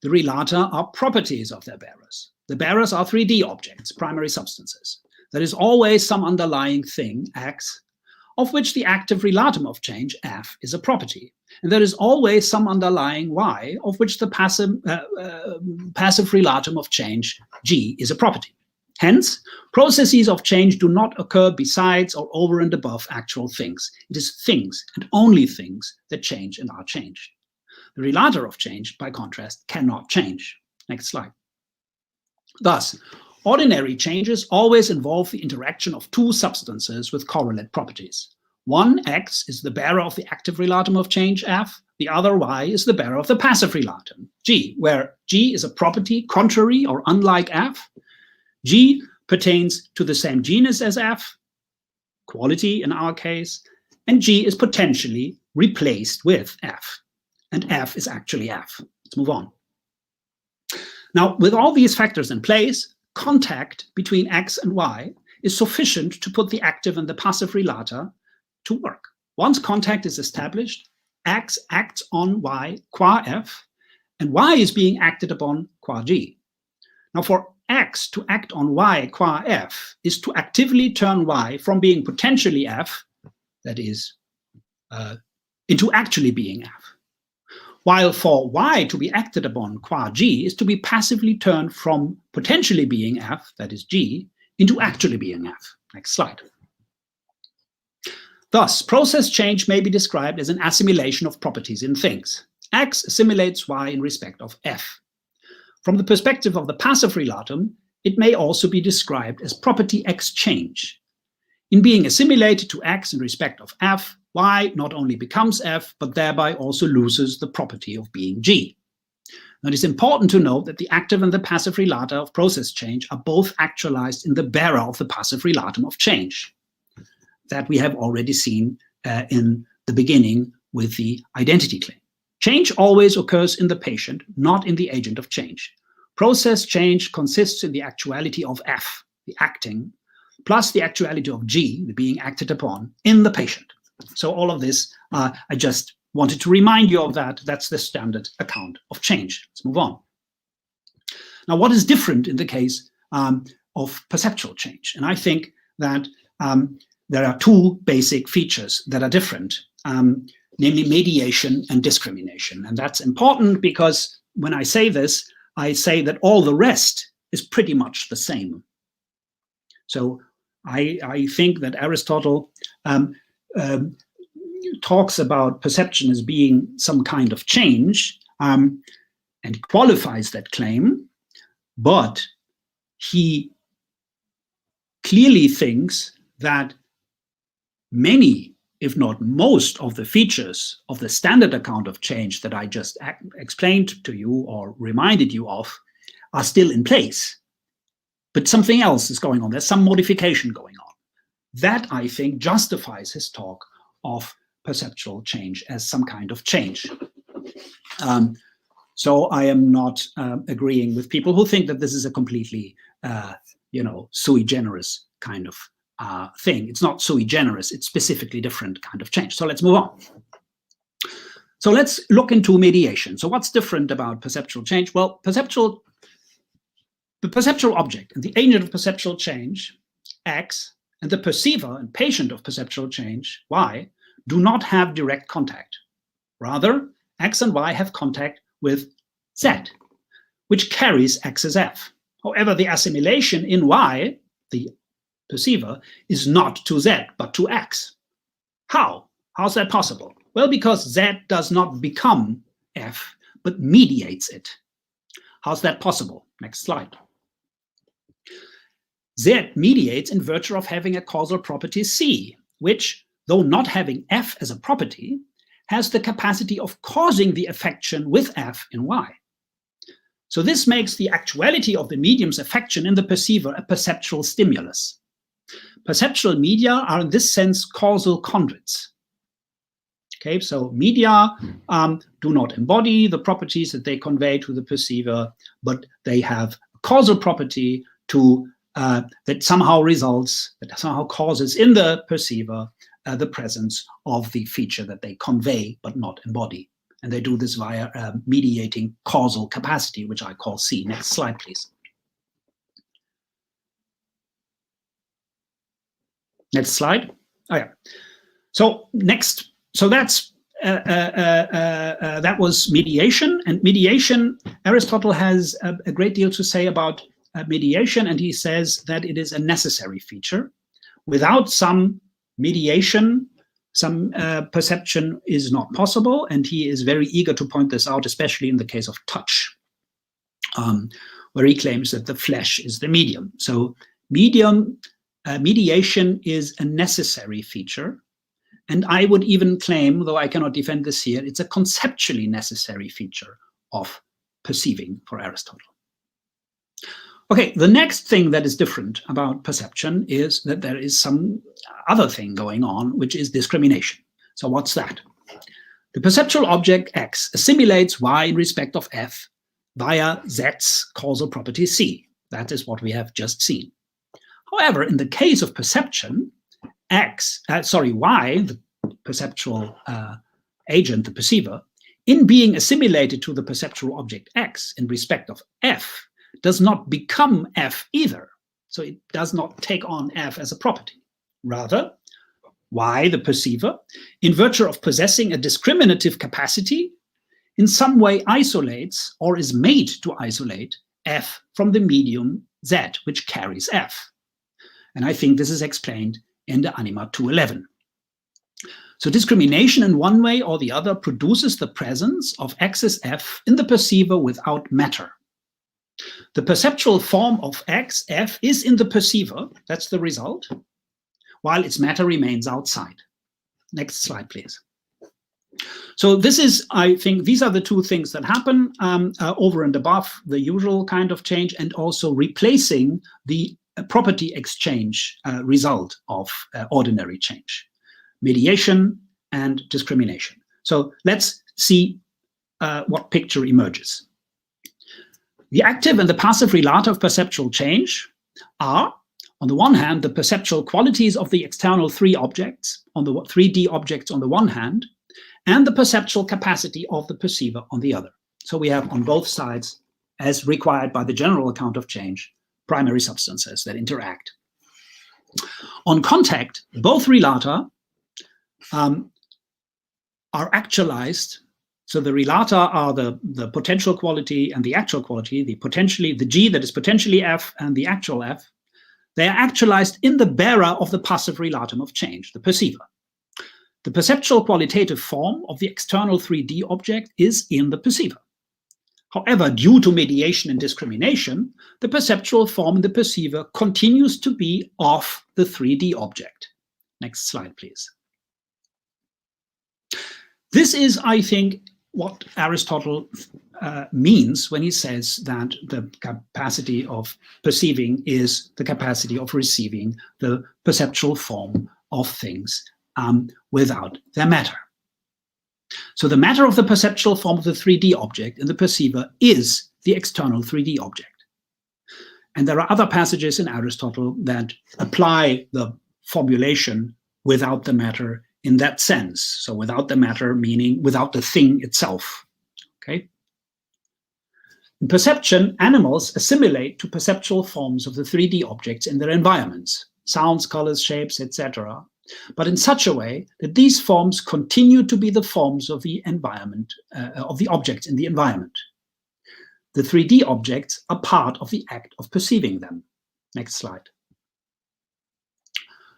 The relata are properties of their bearers. The bearers are 3D objects, primary substances. There is always some underlying thing, X, of which the active relatum of change, F, is a property. And there is always some underlying Y, of which the passive relatum of change, G, is a property. Hence, processes of change do not occur besides or over and above actual things. It is things, and only things, that change and are changed. The relata of change, by contrast, cannot change. Next slide. Thus, ordinary changes always involve the interaction of two substances with correlate properties. One, X, is the bearer of the active relatum of change, F. The other, Y, is the bearer of the passive relatum, G, where G is a property contrary or unlike F. G pertains to the same genus as F, quality in our case, and G is potentially replaced with F, and F is actually F. Let's move on. Now, with all these factors in place, contact between X and Y is sufficient to put the active and the passive relata to work. Once contact is established, X acts on Y qua F, and Y is being acted upon qua G. Now, for X to act on Y qua F is to actively turn Y from being potentially F, that is, into actually being F. While for Y to be acted upon qua G is to be passively turned from potentially being F, that is G, into actually being F. Next slide. Thus, process change may be described as an assimilation of properties in things. X assimilates Y in respect of F. From the perspective of the passive relatum, it may also be described as property exchange. In being assimilated to X in respect of F, Y not only becomes F, but thereby also loses the property of being G. Now, it is important to note that the active and the passive relata of process change are both actualized in the bearer of the passive relatum of change, that we have already seen in the beginning with the identity claim. Change always occurs in the patient, not in the agent of change. Process change consists in the actuality of F, the acting, plus the actuality of G, the being acted upon, in the patient. So all of this, I just wanted to remind you of that. That's the standard account of change. Let's move on. Now, what is different in the case of perceptual change? And I think that there are two basic features that are different, namely mediation and discrimination. And that's important because when I say this, I say that all the rest is pretty much the same. So I think that Aristotle talks about perception as being some kind of change, and qualifies that claim, but he clearly thinks that many, if not most, of the features of the standard account of change that I just explained to you or reminded you of are still in place. But something else is going on. There's some modification going on. That, I think, justifies his talk of perceptual change as some kind of change. So I am not agreeing with people who think that this is a completely, sui generis kind of thing. It's not sui generis, it's specifically different kind of change. So let's move on. So let's look into mediation. So what's different about perceptual change? Well, the perceptual object and the agent of perceptual change, X, and the perceiver and patient of perceptual change, Y, do not have direct contact. Rather, X and Y have contact with Z, which carries X as F. However, the assimilation in Y, the perceiver, is not to Z, but to X. How? How's that possible? Well, because Z does not become F, but mediates it. How's that possible? Next slide. Z mediates in virtue of having a causal property C, which, though not having F as a property, has the capacity of causing the affection with F in Y. So this makes the actuality of the medium's affection in the perceiver a perceptual stimulus. Perceptual media are in this sense causal conduits. Okay, so media do not embody the properties that they convey to the perceiver, but they have a causal property to that somehow causes in the perceiver the presence of the feature that they convey but not embody. And they do this via mediating causal capacity, which I call C. Next slide, please. Next slide. Oh yeah. So next, so that's that was mediation. And mediation, Aristotle has a great deal to say about mediation, and he says that it is a necessary feature. Without some mediation, some perception is not possible, and he is very eager to point this out, especially in the case of touch, where he claims that the flesh is the medium. So mediation is a necessary feature, and I would even claim, though I cannot defend this here, it's a conceptually necessary feature of perceiving for Aristotle. Okay, the next thing that is different about perception is that there is some other thing going on, which is discrimination. So what's that? The perceptual object X assimilates Y in respect of F via Z's causal property C. That is what we have just seen. However, in the case of perception, Y, the perceptual agent, the perceiver, in being assimilated to the perceptual object X in respect of F, does not become F either. So it does not take on F as a property. Rather, Y, the perceiver, in virtue of possessing a discriminative capacity, in some way isolates or is made to isolate F from the medium Z, which carries F. And I think this is explained in the Anima 211. So discrimination in one way or the other produces the presence of axis F in the perceiver without matter. The perceptual form of X, F, is in the perceiver, that's the result, while its matter remains outside. Next slide, please. So this is, I think, these are the two things that happen over and above the usual kind of change, and also replacing the property exchange result of ordinary change. Mediation and discrimination. So let's see what picture emerges. The active and the passive relata of perceptual change are, on the one hand, the perceptual qualities of the external 3D objects on the one hand, and the perceptual capacity of the perceiver on the other. So we have on both sides, as required by the general account of change, primary substances that interact. On contact, both relata are actualized. So the relata are the potential quality and the actual quality, the G that is potentially F and the actual F. They are actualized in the bearer of the passive relatum of change, the perceiver. The perceptual qualitative form of the external 3D object is in the perceiver. However, due to mediation and discrimination, the perceptual form in the perceiver continues to be of the 3D object. Next slide, please. This is, I think, what Aristotle means when he says that the capacity of perceiving is the capacity of receiving the perceptual form of things without their matter. So the matter of the perceptual form of the 3D object in the perceiver is the external 3D object. And there are other passages in Aristotle that apply the formulation without the matter in that sense. So without the matter meaning without the thing itself. Okay? In perception, animals assimilate to perceptual forms of the 3D objects in their environments, sounds, colors, shapes, etc., but in such a way that these forms continue to be the forms of the environment, of the objects in the environment. The 3D objects are part of the act of perceiving them. Next slide.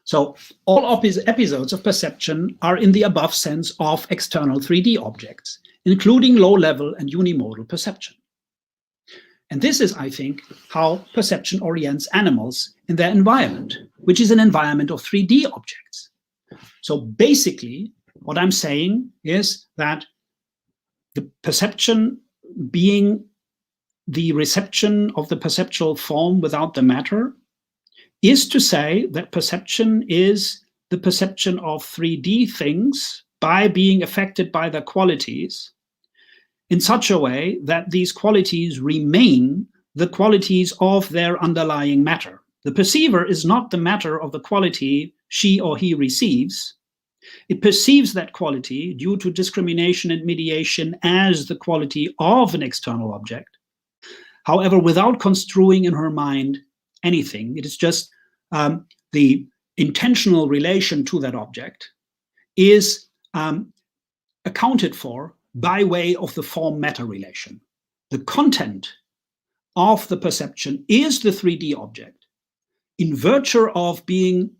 So all episodes of perception are in the above sense of external 3D objects, including low-level and unimodal perception. And this is, I think, how perception orients animals in their environment, which is an environment of 3D objects. So basically, what I'm saying is that the perception being the reception of the perceptual form without the matter is to say that perception is the perception of 3D things by being affected by their qualities in such a way that these qualities remain the qualities of their underlying matter. The perceiver is not the matter of the quality she or he receives. It perceives that quality due to discrimination and mediation as the quality of an external object. However, without construing in her mind anything, it is just the intentional relation to that object is accounted for by way of the form-matter relation. The content of the perception is the 3D object in virtue of being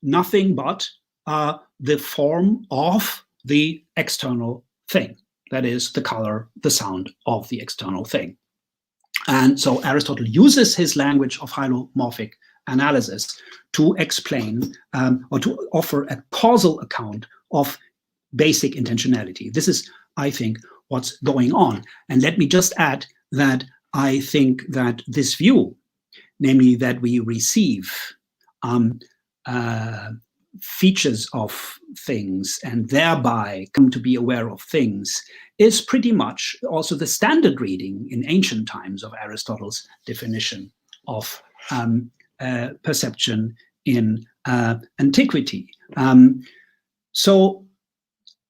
nothing but the form of the external thing. That is the color, the sound of the external thing. And so Aristotle uses his language of hylomorphic analysis to explain or to offer a causal account of basic intentionality. This is, I think, what's going on. And let me just add that I think that this view, namely that we receive features of things and thereby come to be aware of things, is pretty much also the standard reading in ancient times of Aristotle's definition of perception in antiquity. So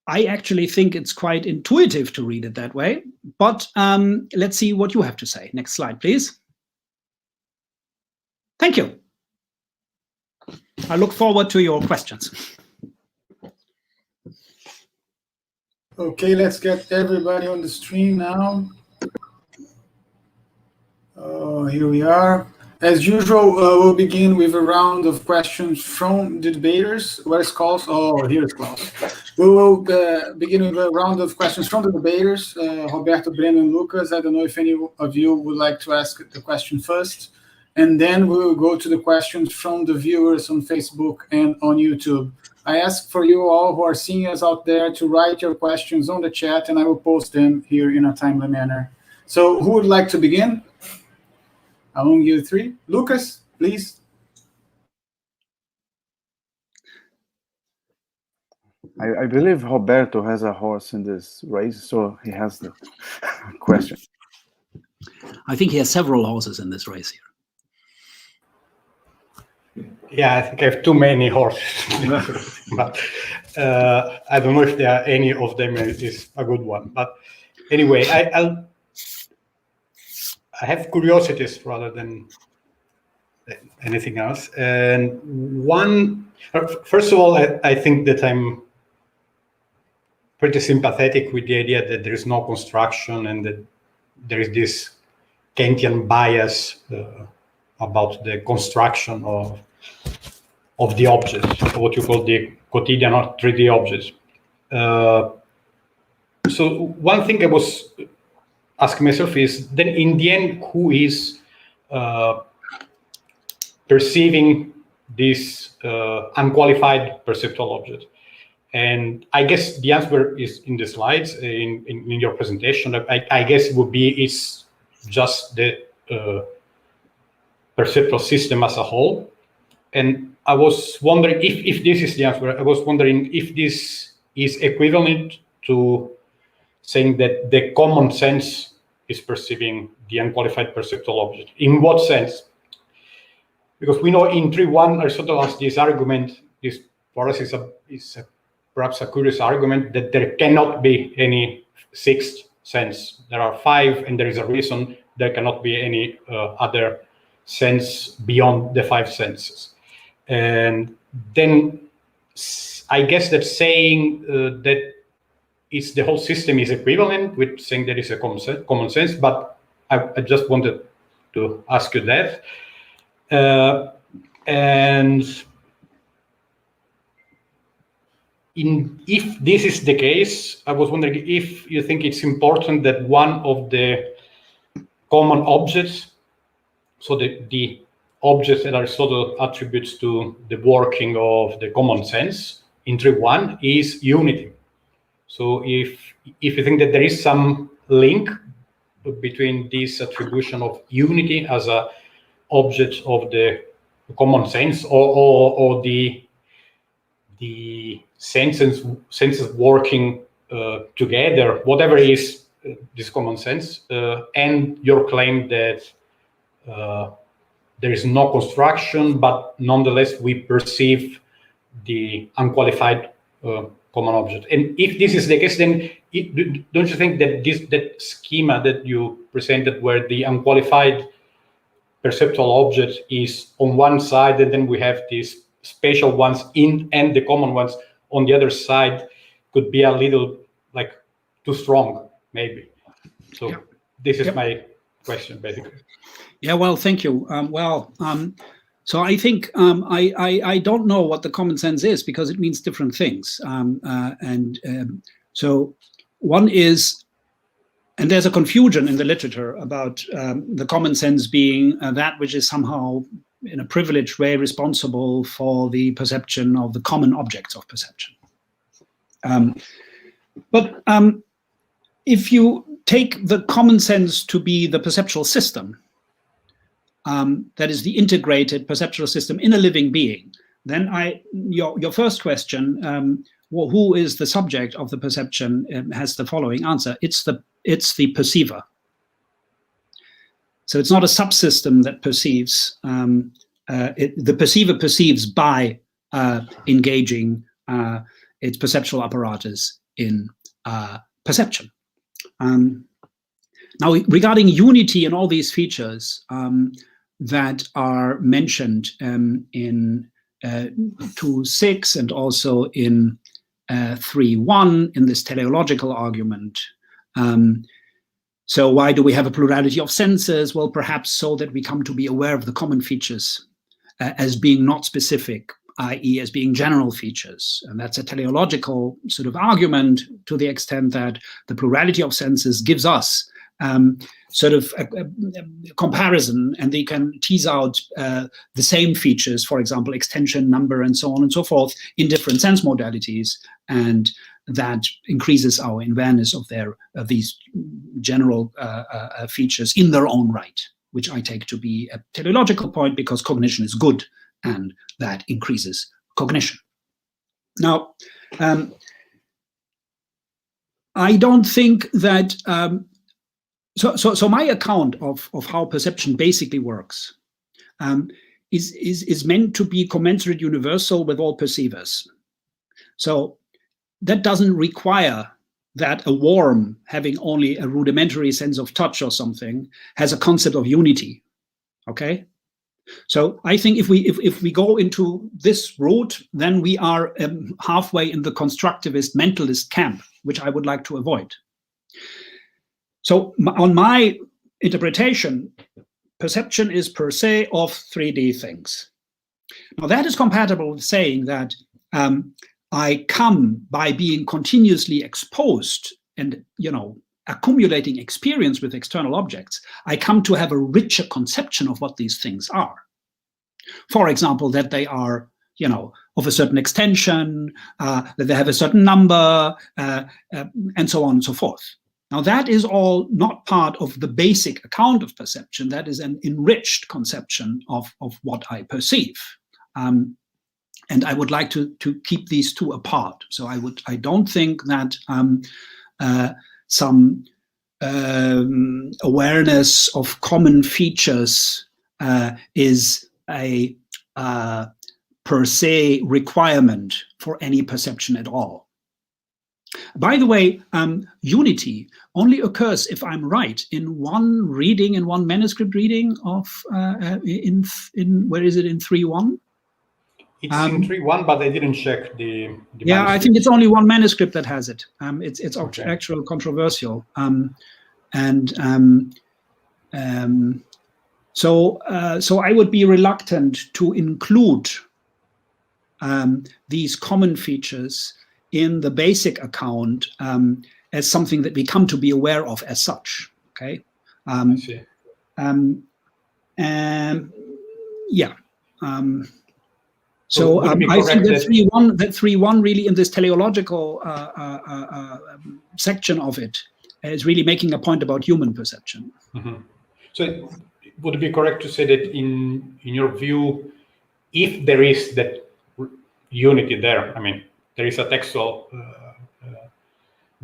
I actually think it's quite intuitive to read it that way, but let's see what you have to say. Next slide, please. Thank you. I look forward to your questions. Okay, let's get everybody on the stream now. Here we are. As usual, we'll begin with a round of questions from the debaters. Where's Klaus? Oh, here's Klaus. We will begin with a round of questions from the debaters. Roberto, Breno, and Lucas. I don't know if any of you would like to ask the question first. And then we will go to the questions from the viewers on Facebook and on YouTube. I ask for you all who are seeing us out there to write your questions on the chat, and I will post them here in a timely manner. So who would like to begin? Among you three. Lucas, please. I believe Roberto has a horse in this race, so he has the question. I think he has several horses in this race here. Yeah, I think I have too many horses, but I don't know if there are any of them is a good one. But anyway, I have curiosities rather than anything else. And first of all, I think that I'm pretty sympathetic with the idea that there is no construction and that there is this Kantian bias about the construction of the objects, what you call the quotidian or 3D objects. So one thing I was asking myself is, then in the end, who is perceiving this unqualified perceptual object? And I guess the answer is in the slides, in your presentation. I guess it would be it's just the perceptual system as a whole. And I was wondering if this is the answer. I was wondering if this is equivalent to saying that the common sense is perceiving the unqualified perceptual object. In what sense? Because we know in 3.1 Aristotle has this argument. This for us is perhaps a curious argument that there cannot be any sixth sense. There are five, and there is a reason there cannot be any other sense beyond the five senses. And then I guess that saying that it's the whole system is equivalent with saying there is a common sense, but I just wanted to ask you that. And if this is the case, I was wondering if you think it's important that one of the common objects, so the objects that Aristotle attributes to the working of the common sense in 3.1 is unity. So if you think that there is some link between this attribution of unity as a object of the common sense or the senses working together, whatever is this common sense, and your claim that there is no construction, but nonetheless we perceive the unqualified common object. And if this is the case, then don't you think that that schema that you presented, where the unqualified perceptual object is on one side, and then we have these spatial ones and the common ones on the other side, could be a little like too strong, maybe? So this is my question, basically. Yeah, well, thank you. So I think I don't know what the common sense is, because it means different things. So one is, and there's a confusion in the literature about the common sense being that which is somehow in a privileged way responsible for the perception of the common objects of perception. But if you take the common sense to be the perceptual system, that is the integrated perceptual system in a living being, then your first question, well, who is the subject of the perception, has the following answer. It's the perceiver. So it's not a subsystem that perceives. The perceiver perceives by engaging its perceptual apparatus in perception. Now, regarding unity and all these features that are mentioned in 2.6 and also in 3.1 in this teleological argument. So why do we have a plurality of senses? Well, perhaps so that we come to be aware of the common features as being not specific, i.e. as being general features. And that's a teleological sort of argument to the extent that the plurality of senses gives us sort of a comparison, and they can tease out the same features, for example, extension, number, and so on and so forth, in different sense modalities, and that increases our awareness of these general features in their own right, which I take to be a teleological point because cognition is good, and that increases cognition. Now, I don't think that. So my account of how perception basically works is meant to be commensurate universal with all perceivers. So that doesn't require that a worm having only a rudimentary sense of touch or something has a concept of unity. Okay, so I think if we go into this route, then we are halfway in the constructivist mentalist camp, which I would like to avoid. So on my interpretation, perception is per se of 3D things. Now that is compatible with saying that I come by being continuously exposed and, accumulating experience with external objects, I come to have a richer conception of what these things are. For example, that they are, of a certain extension, that they have a certain number, and so on and so forth. Now, that is all not part of the basic account of perception. That is an enriched conception of what I perceive. And I would like to keep these two apart. So I don't think that some awareness of common features is a per se requirement for any perception at all. By the way, unity only occurs, if I'm right, in one reading, in one manuscript reading of in where is it, in 3.1? It's in 3.1, but I didn't check the yeah, manuscript. I think it's only one manuscript that has it. It's okay. Actual controversial, so I would be reluctant to include these common features in the basic account as something that we come to be aware of as such. Okay. I see. Yeah. So I think that 3.1 really in this teleological section of it is really making a point about human perception. Mm-hmm. So would it be correct to say that in your view, if there is that unity there, I mean, there is a textual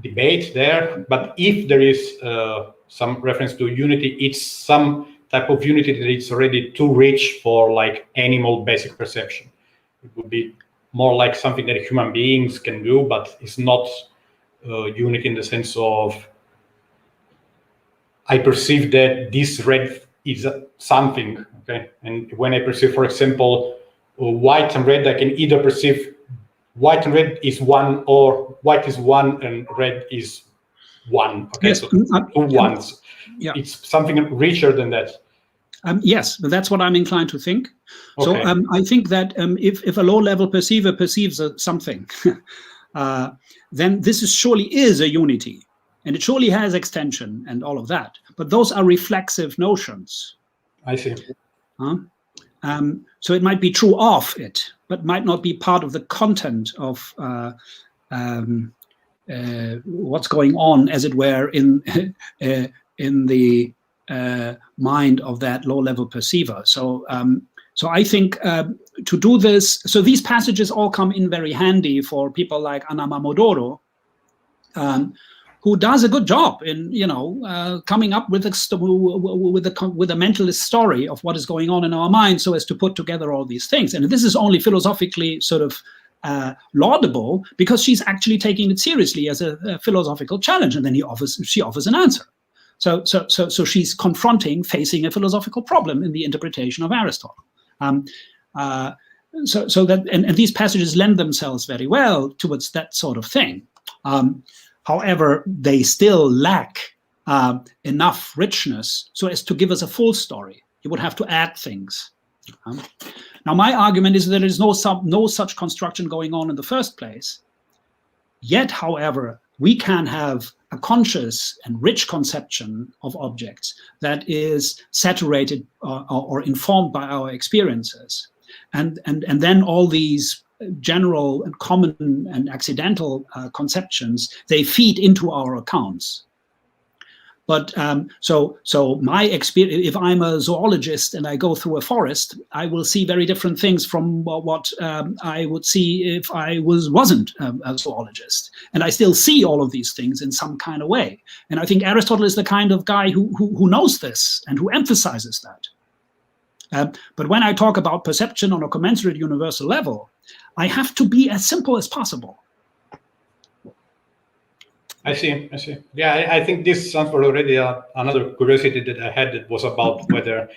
debate there, but if there is some reference to unity, it's some type of unity that is already too rich for like animal basic perception. It would be more like something that human beings can do, but it's not unity in the sense of I perceive that this red is something, okay? And when I perceive, for example, white and red, I can either perceive white and red is one, or white is one and red is one. Okay, yes. So two ones. Yeah. It's something richer than that. Yes, but that's what I'm inclined to think. Okay. So I think that if a low-level perceiver perceives something, then this surely is a unity, and it surely has extension and all of that. But those are reflexive notions. I see. So it might be true of it, but might not be part of the content of what's going on, as it were, in the mind of that low-level perceiver. So I think to do this, so these passages all come in very handy for people like Anima Modoro, who does a good job in coming up with a mentalist story of what is going on in our mind, so as to put together all these things. And this is only philosophically sort of laudable because she's actually taking it seriously as a philosophical challenge, and then she offers an answer. So she's facing a philosophical problem in the interpretation of Aristotle. So that and these passages lend themselves very well towards that sort of thing. However, they still lack enough richness so as to give us a full story. You would have to add things. Now, my argument is that there is no such construction going on in the first place. Yet, however, we can have a conscious and rich conception of objects that is saturated or informed by our experiences. And then all these general and common and accidental conceptions, they feed into our accounts. But so my experience, if I'm a zoologist and I go through a forest, I will see very different things from what I would see if I wasn't a zoologist. And I still see all of these things in some kind of way. And I think Aristotle is the kind of guy who knows this and who emphasizes that. But when I talk about perception on a commensurate universal level, I have to be as simple as possible. I see. Yeah, I think this answered already another curiosity that I had, that was about whether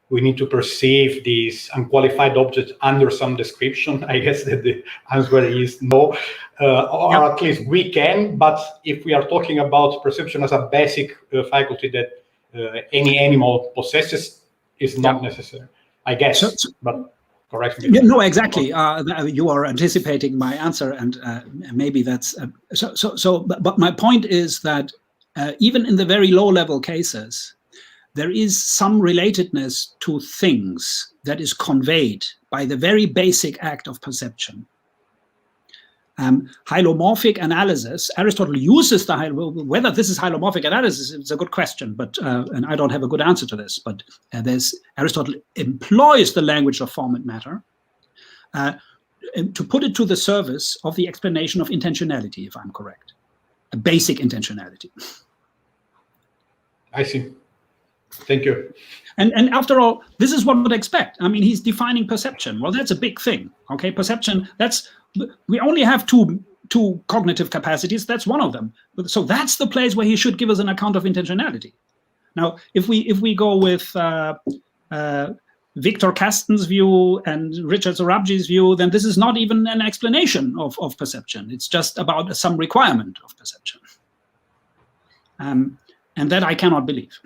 we need to perceive these unqualified objects under some description. I guess that the answer is no, or at least we can. But if we are talking about perception as a basic faculty that any animal possesses, is not necessary, I guess. But correct me. No, exactly. You are anticipating my answer, and maybe that's so. But my point is that even in the very low-level cases, there is some relatedness to things that is conveyed by the very basic act of perception. Hylomorphic analysis, Aristotle uses whether this is hylomorphic analysis is a good question, but and I don't have a good answer to this, but Aristotle employs the language of form and matter to put it to the service of the explanation of intentionality, if I'm correct, a basic intentionality. I see. Thank you. And after all, this is what we would expect. I mean, he's defining perception. Well, that's a big thing. Okay, perception, we only have two cognitive capacities. That's one of them. So that's the place where he should give us an account of intentionality. Now, if we go with Victor Kasten's view and Richard Sorabji's view, then this is not even an explanation of perception. It's just about some requirement of perception. And that I cannot believe.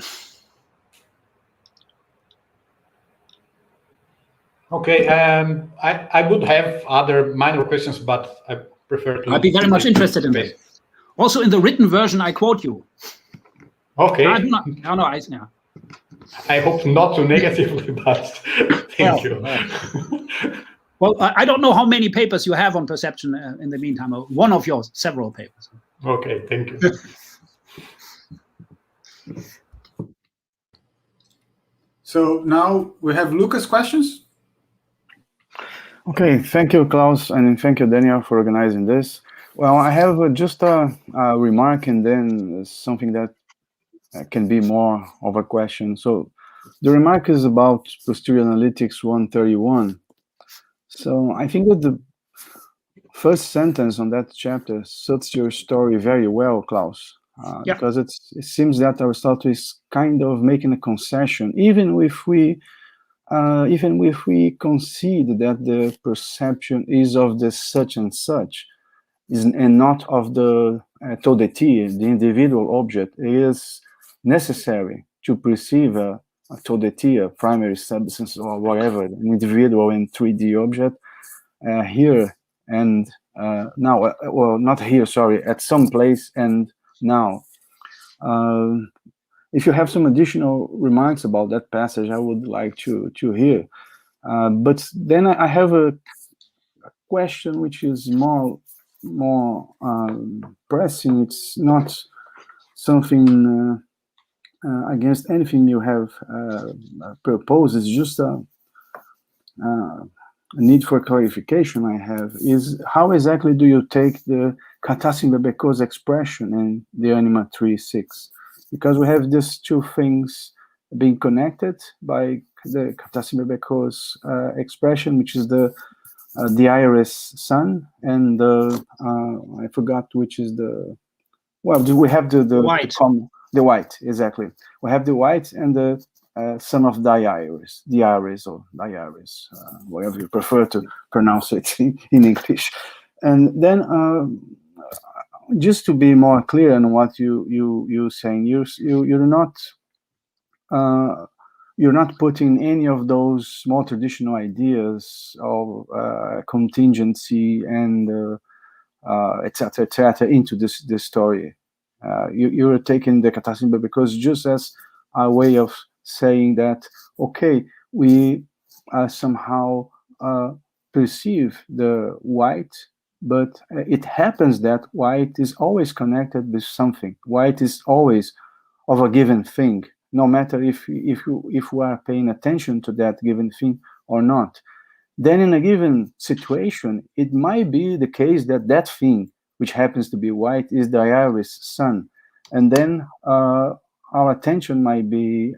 Okay, I would have other minor questions, but I prefer to... I'd be very much interested in this. Also, in the written version, I quote you. Okay. I hope not too negatively, but thank you. Well, I don't know how many papers you have on perception in the meantime. One of yours, several papers. Okay, thank you. So now we have Lucas' questions. Okay, thank you, Klaus, and thank you, Daniel, for organizing this. Well, I have just a remark and then something that can be more of a question. So the remark is about Posterior Analytics 131. So I think that the first sentence on that chapter suits your story very well, Klaus, because it seems that Aristotle is kind of making a concession, even if we concede that the perception is of the such and such, and not of the todetia, the individual object. It is necessary to perceive a todetia, primary substance or whatever, an individual and 3D object here and now, well, not here, sorry, at some place and now. If you have some additional remarks about that passage, I would like to hear. But then I have a question which is more pressing. It's not something against anything you have proposed. It's just a need for clarification I have. Is how exactly do you take the Cartacine-Bebeco's expression in the Anima 3.6? Because we have these two things being connected by the Cartacine-Bebeco's expression, which is the the iris sun, and I forgot which is the, well, we have the white. The white, exactly. We have the white and the son of the iris, or diaris, whatever you prefer to pronounce it in English. And then, just to be more clear on what you're saying, you're not putting any of those more traditional ideas of contingency and etc. into this story. You're taking the catastrophe because just as a way of saying that, okay, we somehow perceive the white, but it happens that white is always connected with something. White is always of a given thing, no matter if we are paying attention to that given thing or not. Then in a given situation, it might be the case that that thing, which happens to be white, is the iris sun. And then our attention might be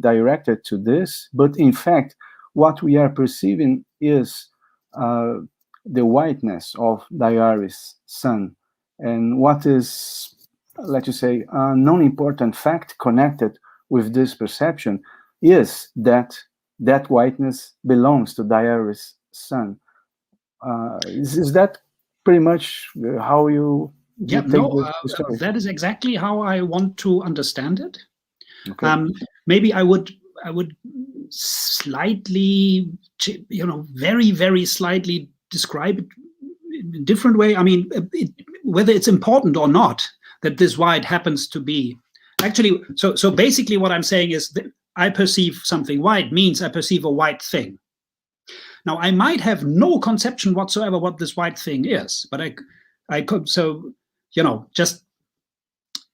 directed to this. But in fact, what we are perceiving is the whiteness of the iris sun. And what is, let's just say, a non-important fact connected with this perception is that that whiteness belongs to the iris sun. Is that pretty much how you take this story? That is exactly how I want to understand it. Okay. Maybe I would slightly, very, very slightly describe it in a different way. I mean, whether it's important or not that this white happens to be. Actually, so basically what I'm saying is that I perceive something white means I perceive a white thing. Now, I might have no conception whatsoever what this white thing is, but I could, so, just,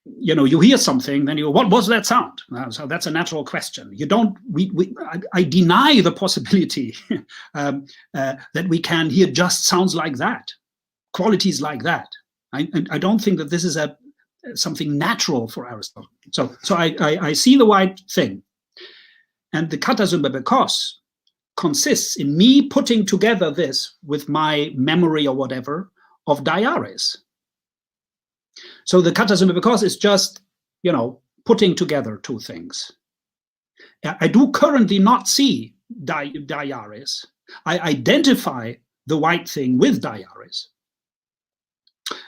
you hear something, then you go, what was that sound? So that's a natural question. You don't, I deny the possibility that we can hear just sounds like that, qualities like that. I don't think that this is something natural for Aristotle. So I see the white thing. And the katasumba because consists in me putting together this with my memory or whatever of diaris. So the katasumba because is just, putting together two things. I do currently not see diaris. I identify the white thing with diaris.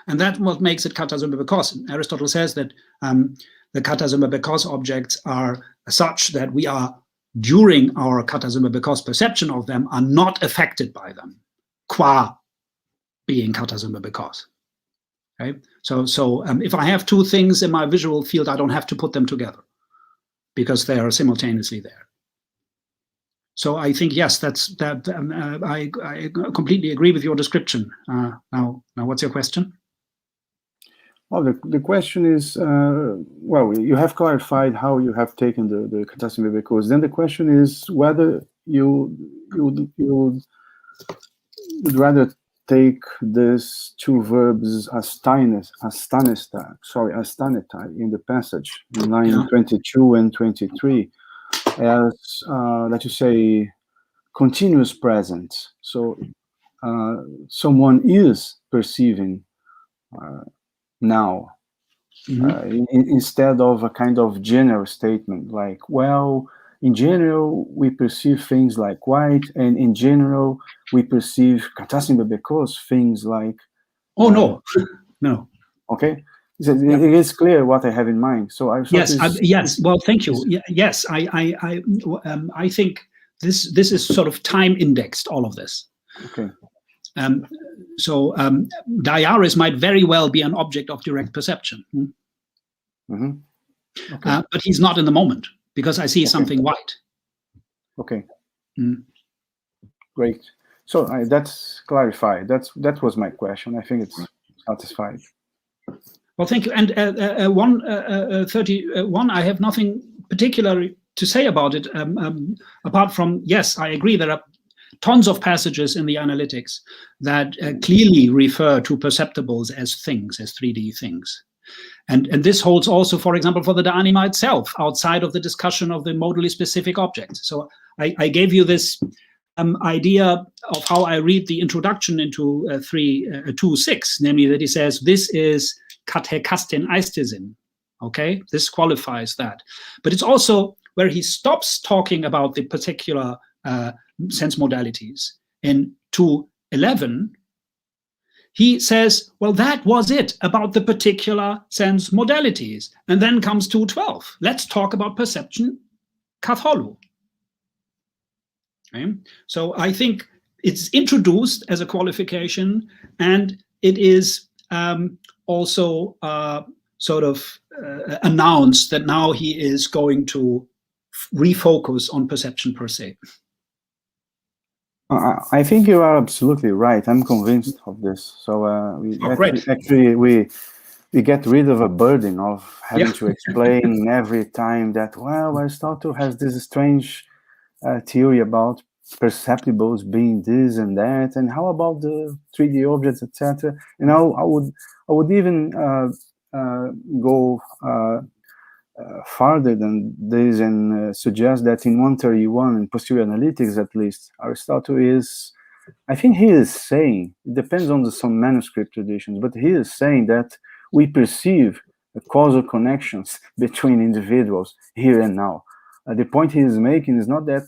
And that's what makes it katasumba because. Aristotle says that the katasumba because objects are such that we are, during our katasumba because perception of them, are not affected by them, qua being katasumba because. Okay? So if I have two things in my visual field, I don't have to put them together because they are simultaneously there. So I think, yes, I completely agree with your description. Now, what's your question? Well, the question is, well, you have clarified how you have taken the katasumba because. Then the question is whether you would rather take these two verbs astaneta in the passage in line 22 and 23 as, let's just say, continuous present. So someone is perceiving now, instead of a kind of general statement like, well, in general we perceive things like white, and in general we perceive katasumba because things like. Oh no. Okay, it is clear what I have in mind. So I yes. Well, thank you. Yes, I think this is sort of time indexed, all of this. Okay. So diaris might very well be an object of direct perception. Mm-hmm. Okay. But he's not in the moment because I see something white. Okay. Great. So that's clarified. That was my question. I think it's satisfied. Well, thank you. And 131, I have nothing particular to say about it, apart from, yes, I agree there are tons of passages in the analytics that clearly refer to perceptibles as things, as 3D things. And this holds also, for example, for the anima itself, outside of the discussion of the modally specific objects. So I gave you this idea of how I read the introduction into 2.6, namely that he says this is katekasten eistesin. Okay, this qualifies that. But it's also where he stops talking about the particular sense modalities. In 2.11, he says, well, that was it about the particular sense modalities. And then comes 2.12. Let's talk about perception katholu. Okay? So I think it's introduced as a qualification, and it is also sort of announced that now he is going to refocus on perception per se. I think you are absolutely right. I'm convinced of this. So we get rid of a burden of having to explain every time that, well, Aristotle has this strange theory about perceptibles being this and that, and how about the 3D objects, etc. And I would even go farther than this and suggest that in 131, in posterior analytics at least, Aristotle is, I think he is saying, it depends on some manuscript traditions, but he is saying that we perceive the causal connections between individuals here and now. The point he is making is not that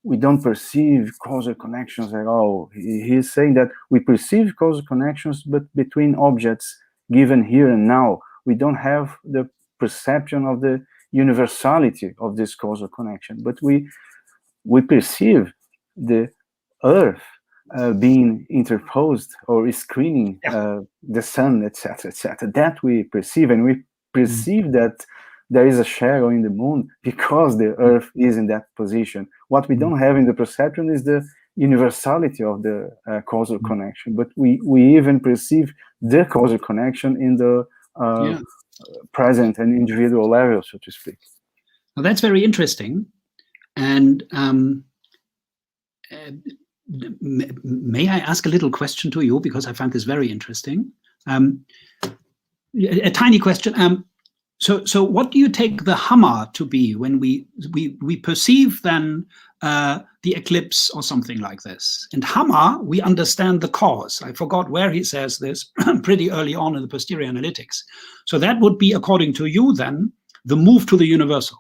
we don't perceive causal connections at all. He is saying that we perceive causal connections, but between objects given here and now, we don't have the perception of the universality of this causal connection, but we perceive the earth being interposed or screening the sun, etc., etc. That we perceive, and we perceive that there is a shadow in the moon because the earth is in that position. What we don't have in the perception is the universality of the causal connection, but we even perceive the causal connection in the present and individual level, so to speak. Well, that's very interesting. And may I ask a little question to you, because I find this very interesting? A tiny question. So what do you take the hammer to be when we perceive then the eclipse or something like this? And hammer, we understand the cause. I forgot where he says this pretty early on in the posterior analytics. So that would be, according to you then, the move to the universal.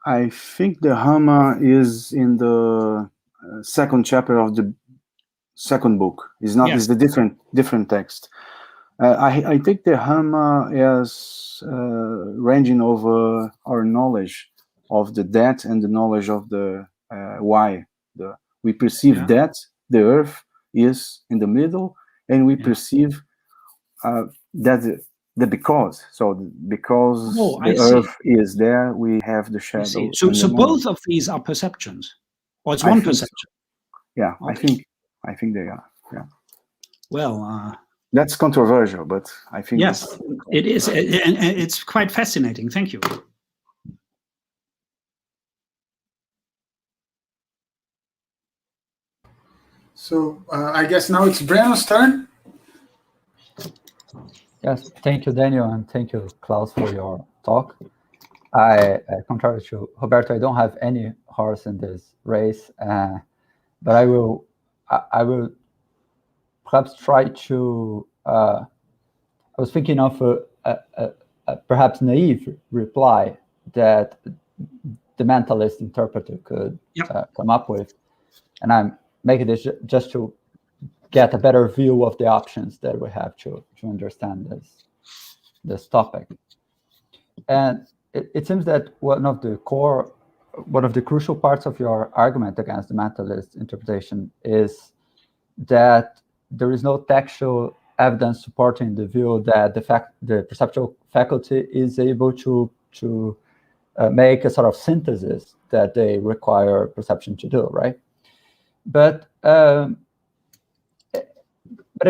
I think the hammer is in the second chapter of the second book. It's not. It's the different text. I take the hammer as ranging over our knowledge of the that and the knowledge of the why. We perceive that the earth is in the middle, and we perceive that the because. So because the earth is there, we have the shadow. So both of these are perceptions, or it's one perception. So. Yeah, okay. I think they are. Yeah. Well, that's controversial, but I think yes, it is, and it's quite fascinating. Thank you. So I guess now it's Breno's turn. Yes, thank you, Daniel, and thank you, Klaus, for your talk. Contrary to Roberto, I don't have any horse in this race, but I will perhaps try to. I was thinking of a perhaps naive reply that the mentalist interpreter could come up with, and I'm making this just to get a better view of the options that we have to understand this topic. And it seems that one of the crucial parts of your argument against the mentalist interpretation is that there is no textual evidence supporting the view that the perceptual faculty is able to make a sort of synthesis that they require perception to do, right? But I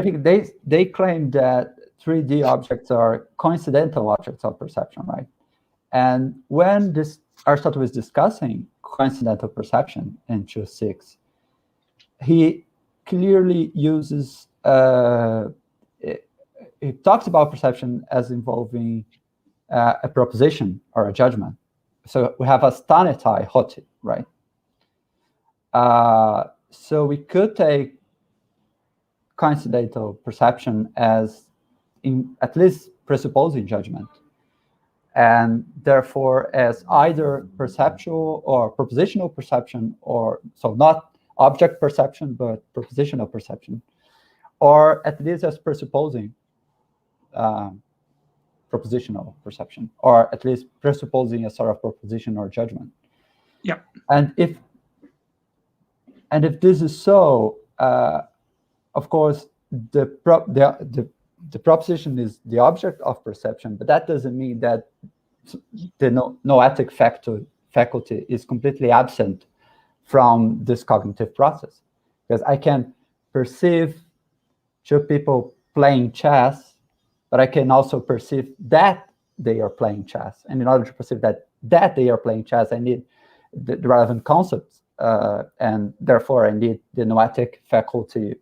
think they claim that 3D objects are coincidental objects of perception, right? And when Aristotle is discussing coincidental perception in 2.6, he clearly uses, he talks about perception as involving a proposition or a judgment so we have a stanetai hoti, right? So we could take coincidental perception as at least presupposing judgment, and therefore as either perceptual or propositional perception, or so not object perception, but propositional perception, or at least as presupposing propositional perception, or at least presupposing a sort of proposition or judgment. Yeah. And if this is so, of course, the proposition is the object of perception, but that doesn't mean that the noetic faculty is completely absent from this cognitive process, because I can perceive two people playing chess, but I can also perceive that they are playing chess. And in order to perceive that they are playing chess, I need the relevant concepts, and therefore I need the noetic faculty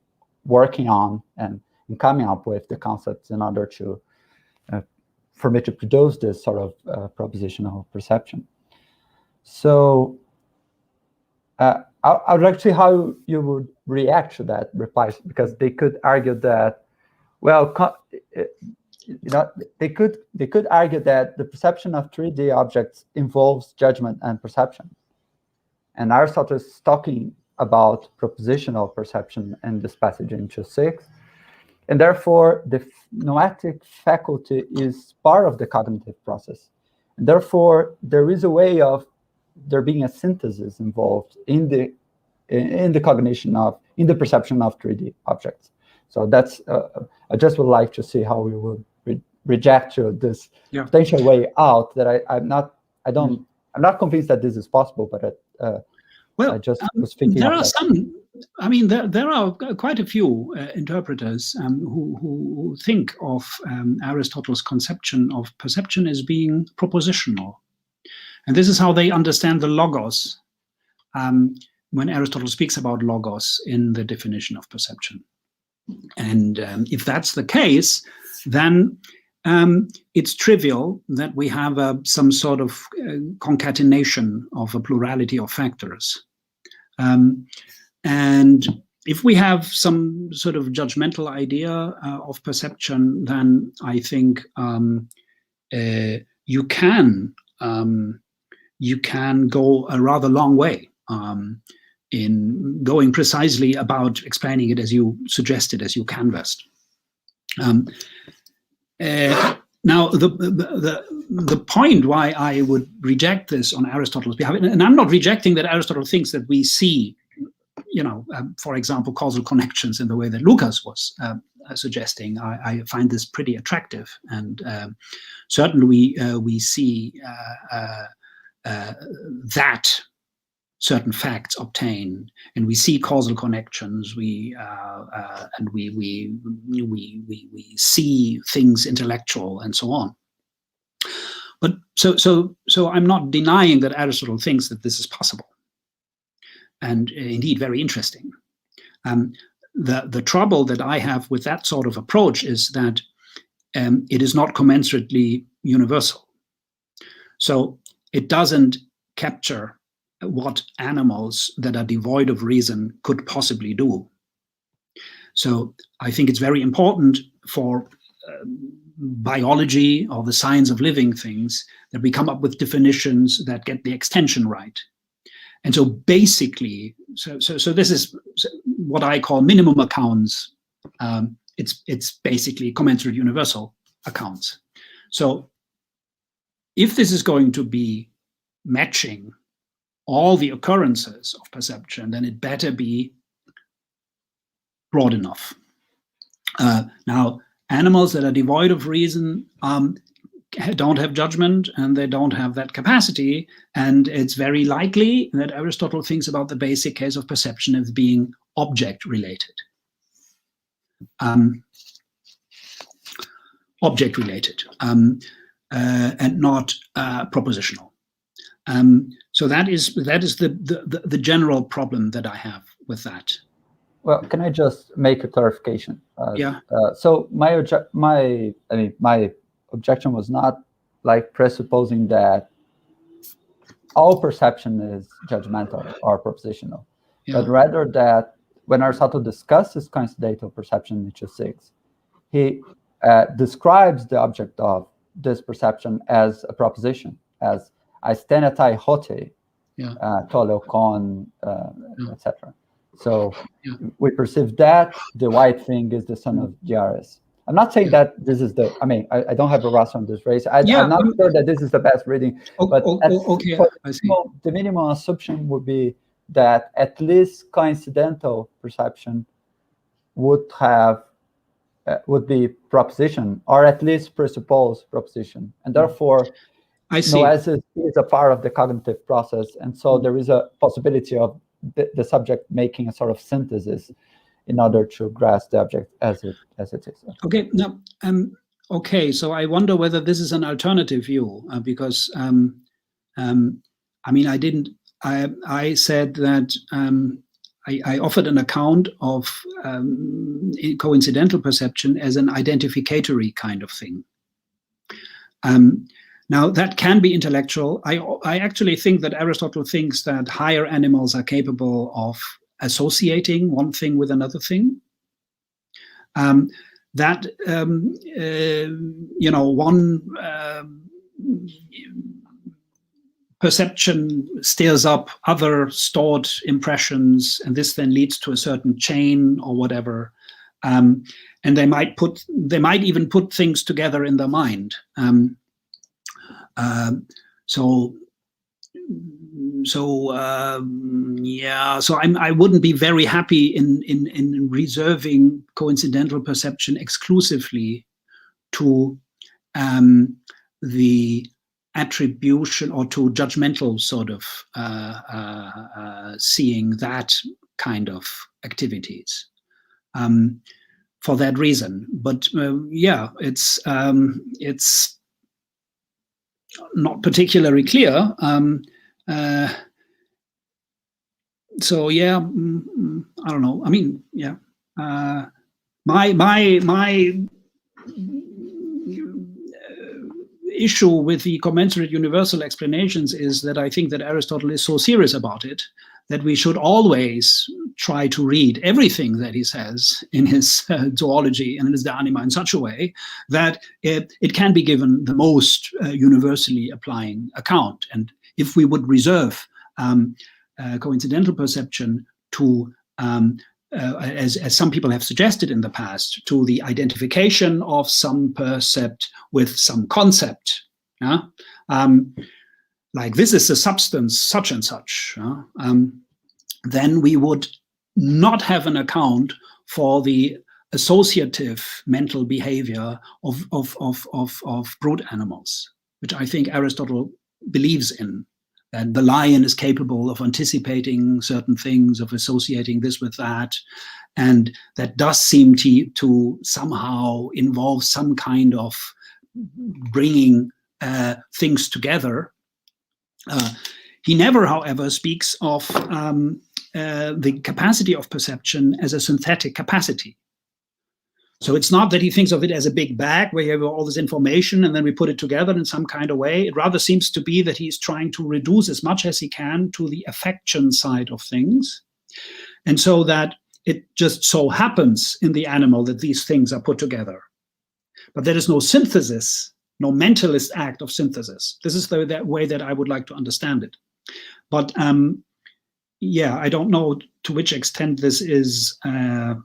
working on and coming up with the concepts in order to for me to produce this sort of propositional perception. So I would like to see how you would react to that reply, because they could argue that, well, they could argue that the perception of 3D objects involves judgment and perception, and Aristotle is talking about propositional perception in this passage in 2.6, and therefore the noetic faculty is part of the cognitive process, and therefore there is a way of there being a synthesis involved in the cognition of, in the perception of 3D objects. So that's I just would like to see how we would reject this potential way out. That I'm not convinced that this is possible, but well, I just was thinking. There are some. I mean, there are quite a few interpreters who think of Aristotle's conception of perception as being propositional, and this is how they understand the logos when Aristotle speaks about logos in the definition of perception. And if that's the case, then it's trivial that we have some sort of concatenation of a plurality of factors. And if we have some sort of judgmental idea of perception, then I think you can go a rather long way in going precisely about explaining it as you suggested, as you canvassed. Now, the point why I would reject this on Aristotle's behalf, and I'm not rejecting that Aristotle thinks that we see, for example, causal connections in the way that Lucas was suggesting. I find this pretty attractive, and certainly we see that certain facts obtain, and we see causal connections. We see things intellectual and so on. But so I'm not denying that Aristotle thinks that this is possible, and indeed very interesting. The trouble that I have with that sort of approach is that it is not commensurately universal. So it doesn't capture what animals that are devoid of reason could possibly do. So I think it's very important for biology or the science of living things that we come up with definitions that get the extension right. And so basically, so this is what I call minimum accounts. It's basically commensurate universal accounts. So if this is going to be matching all the occurrences of perception, then it better be broad enough. Now, animals that are devoid of reason don't have judgment, and they don't have that capacity, and it's very likely that Aristotle thinks about the basic case of perception as being object-related. Object-related, and not propositional. So that is the general problem that I have with that. Well, can I just make a clarification? Yeah. So my objection was not like presupposing that all perception is judgmental or propositional, Yeah. but rather that when Aristotle discusses coincidental perception in Nietzsche 6, he describes the object of this perception as a proposition, as aistenetai hote, toleo con, etc. So we perceive that the white thing is the son of Jairus. I'm not saying that this is the, I mean, I don't have a Ross on this race. I'm not sure that this is the best reading, but I see. The minimum assumption would be that at least coincidental perception would have, would be proposition, or at least presuppose proposition. And therefore, noesis is a part of the cognitive process. And so there is a possibility of the subject making a sort of synthesis in order to grasp the object as it is. Okay, now, okay, so I wonder whether this is an alternative view, because, I mean, I said that I offered an account of coincidental perception as an identificatory kind of thing. Now, that can be intellectual. I actually think that Aristotle thinks that higher animals are capable of associating one thing with another thing. That, you know, one perception stirs up other stored impressions, and this then leads to a certain chain or whatever. And they might even put things together in their mind. So I wouldn't be very happy in reserving coincidental perception exclusively to the attribution or to judgmental sort of seeing that kind of activities for that reason. But yeah, it's not particularly clear. So yeah, I don't know. I mean, yeah, my issue with the commensurate universal explanations is that I think that Aristotle is so serious about it that we should always try to read everything that he says in his zoology and in his De Anima in such a way that it can be given the most universally applying account. And if we would reserve coincidental perception to, as some people have suggested in the past, to the identification of some percept with some concept, like this is a substance such and such, then we would not have an account for the associative mental behavior of brute animals, which I think Aristotle believes in. And the lion is capable of anticipating certain things, of associating this with that. And that does seem to somehow involve some kind of bringing things together. He never, however, speaks of the capacity of perception as a synthetic capacity. So it's not that he thinks of it as a big bag where you have all this information and then we put it together in some kind of way. It rather seems to be that he's trying to reduce as much as he can to the affection side of things. And so that it just so happens in the animal that these things are put together. But there is no synthesis, no mentalist act of synthesis. This is the way that I would like to understand it. But yeah, I don't know to which extent this is a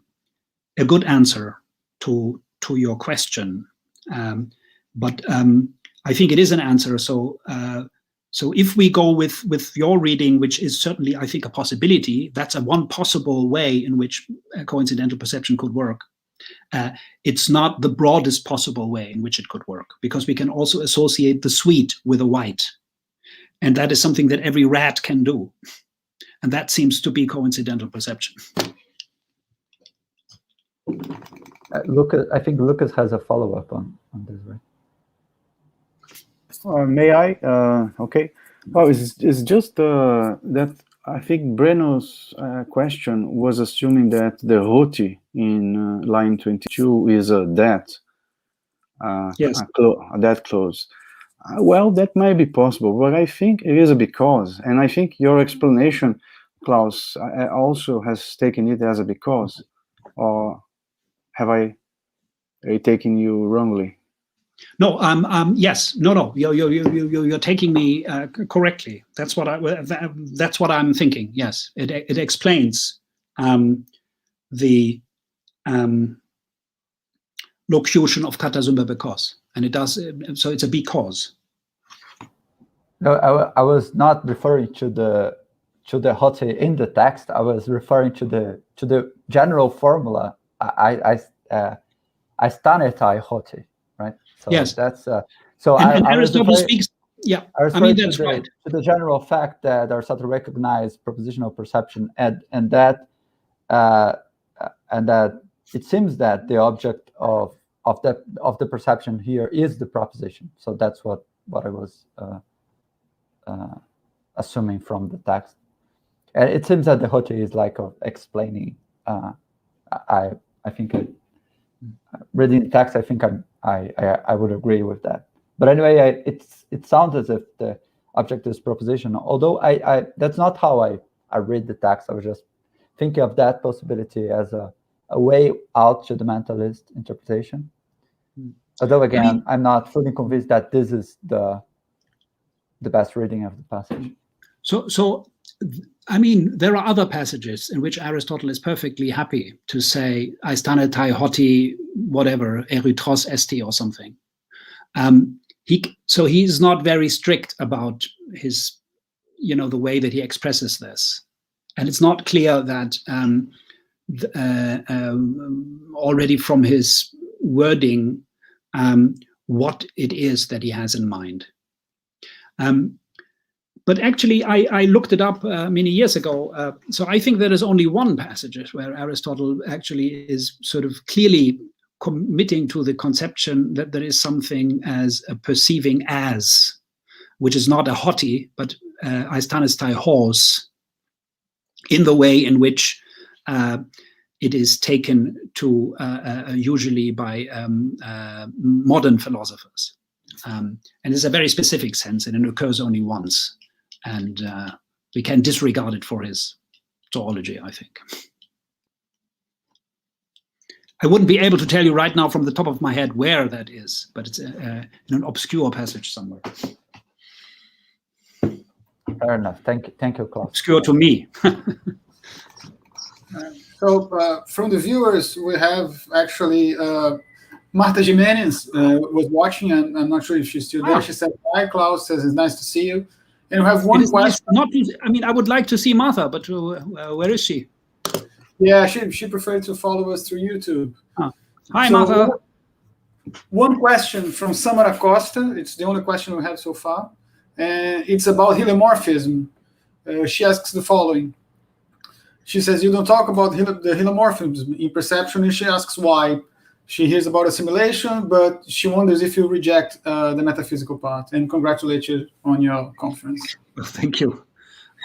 good answer to your question, but I think it is an answer. So if we go with your reading, which is certainly, I think, a possibility, that's one possible way in which coincidental perception could work. It's not the broadest possible way in which it could work, because we can also associate the sweet with a white, and that is something that every rat can do, and that seems to be coincidental perception. Lucas, I think Lucas has a follow-up on this, right? May I? Okay. Well, it's just that I think Breno's question was assuming that the roti in line 22 is a that, yes, a that clause. Well, that might be possible, but I think it is a because, and I think your explanation, Klaus, also has taken it as a because, or have I taken you wrongly? No, yes, no, you're taking me correctly. That's what I'm thinking. Yes, it explains the locution of kata summa because, and it does. So it's a because. No, I was not referring to the hoti in the text. I was referring to the general formula. I stanetai hoti, right? So yes, that's so. And Aristotle speaks. Yeah, I mean that's right. To the general fact that Aristotle recognized propositional perception, and that it seems that the object of the perception here is the proposition. So that's what I was assuming from the text. And it seems that the hoti is like explaining. I think reading the text, I think I would agree with that. But anyway, it sounds as if the object is proposition. Although I that's not how I read the text. I was just thinking of that possibility as a way out to the mentalist interpretation. Although again, I'm not fully convinced that this is the best reading of the passage. So I mean, there are other passages in which Aristotle is perfectly happy to say "aistanetai hoti," whatever, "erythros esti" or something. So he's not very strict about his, the way that he expresses this, and it's not clear that already from his wording what it is that he has in mind. But actually, I looked it up many years ago. So I think there is only one passage where Aristotle actually is sort of clearly committing to the conception that there is something as a perceiving as, which is not a hoti, but aistanestai hos, in the way in which it is taken to usually by modern philosophers. And it's a very specific sense, and it occurs only once. And we can disregard it for his zoology, I think. I wouldn't be able to tell you right now from the top of my head where that is, but it's in an obscure passage somewhere. Fair enough. Thank you, Klaus. Obscure to me. So from the viewers, we have actually Marta Jimenez was watching, and I'm not sure if she's still there. She said, "Hi, Klaus. Says it's nice to see you." And we have one question. I would like to see Martha, but where is she? Yeah, she preferred to follow us through YouTube. Hi, Martha. One question from Samara Costa. It's the only question we have so far. And it's about heliomorphism. She asks the following. She says, you don't talk about the heliomorphism in perception, and she asks why. She hears about assimilation, but she wonders if you reject the metaphysical part, and congratulate you on your conference. Thank you.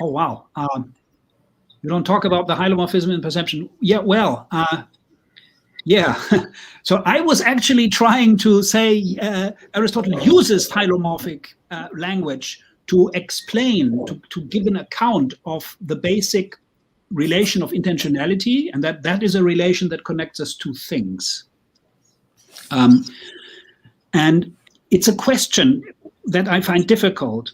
Oh, wow. You don't talk about the hylomorphism in perception. Yeah, well, yeah. So I was actually trying to say Aristotle uses hylomorphic language to explain, to give an account of the basic relation of intentionality, and that is a relation that connects us to things. And it's a question that I find difficult,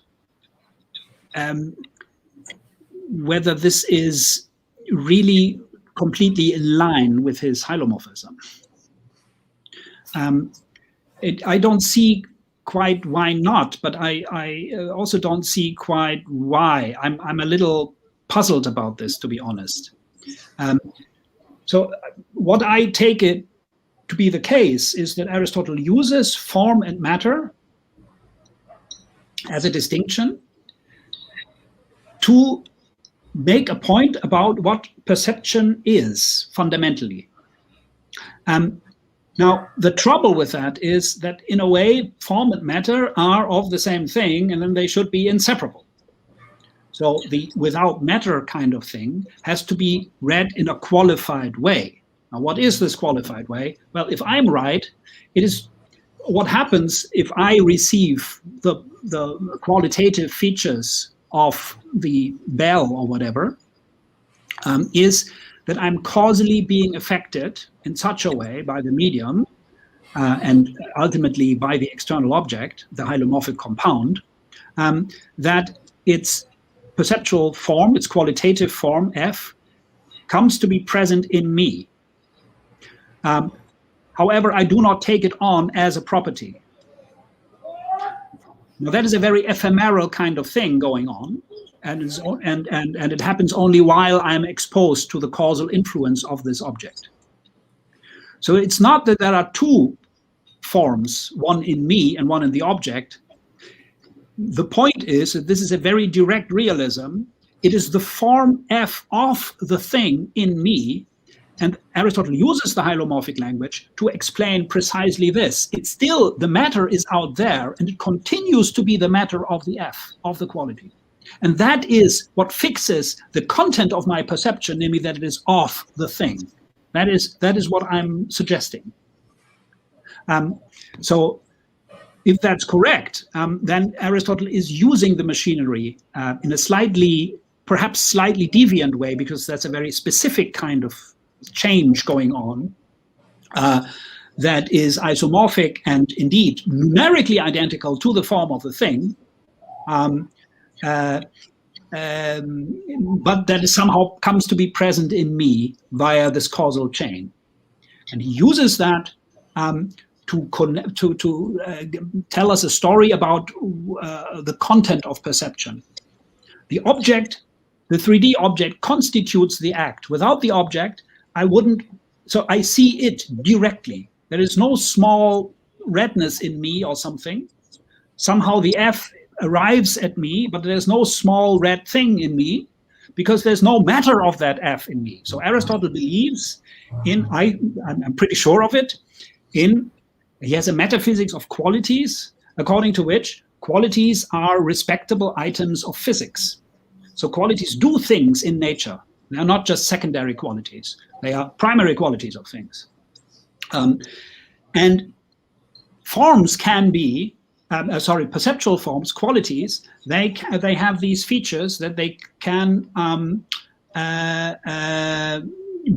whether this is really completely in line with his hylomorphism. I don't see quite why not, but I also don't see quite why. I'm a little puzzled about this, to be honest. So what I take it to be the case is that Aristotle uses form and matter as a distinction to make a point about what perception is fundamentally. Now, the trouble with that is that in a way, form and matter are of the same thing, and then they should be inseparable. So the without matter kind of thing has to be read in a qualified way. Now, what is this qualified way? Well, if I'm right, it is what happens if I receive the qualitative features of the bell or whatever, is that I'm causally being affected in such a way by the medium and ultimately by the external object, the hylomorphic compound, that its perceptual form, its qualitative form, F, comes to be present in me. However, I do not take it on as a property. Now, that is a very ephemeral kind of thing going on, and it happens only while I'm exposed to the causal influence of this object. So it's not that there are two forms, one in me and one in the object. The point is that this is a very direct realism. It is the form F of the thing in me, and Aristotle uses the hylomorphic language to explain precisely this. It's still, the matter is out there, and it continues to be the matter of the F, of the quality. And that is what fixes the content of my perception, namely that it is of the thing. That is what I'm suggesting. So if that's correct, then Aristotle is using the machinery in a perhaps slightly deviant way, because that's a very specific kind of change going on that is isomorphic and indeed numerically identical to the form of the thing, but that is somehow comes to be present in me via this causal chain. And he uses that to tell us a story about the content of perception. The object, the 3D object, constitutes the act. Without the object, I wouldn't, so I see it directly. There is no small redness in me or something. Somehow the F arrives at me, but there's no small red thing in me because there's no matter of that F in me. So Aristotle believes in, I'm pretty sure of it, he has a metaphysics of qualities, according to which qualities are respectable items of physics. So qualities do things in nature. They are not just secondary qualities. They are primary qualities of things. And forms can be, perceptual forms, qualities, they have these features that they can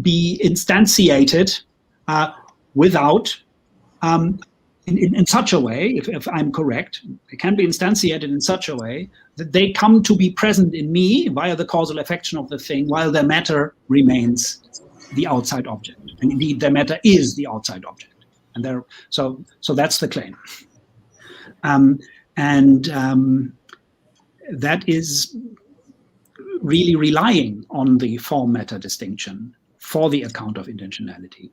be instantiated without, in such a way, if I'm correct, they can be instantiated in such a way that they come to be present in me via the causal affection of the thing, while their matter remains the outside object. And indeed, their matter is the outside object. And so that's the claim. That is really relying on the form-matter distinction for the account of intentionality.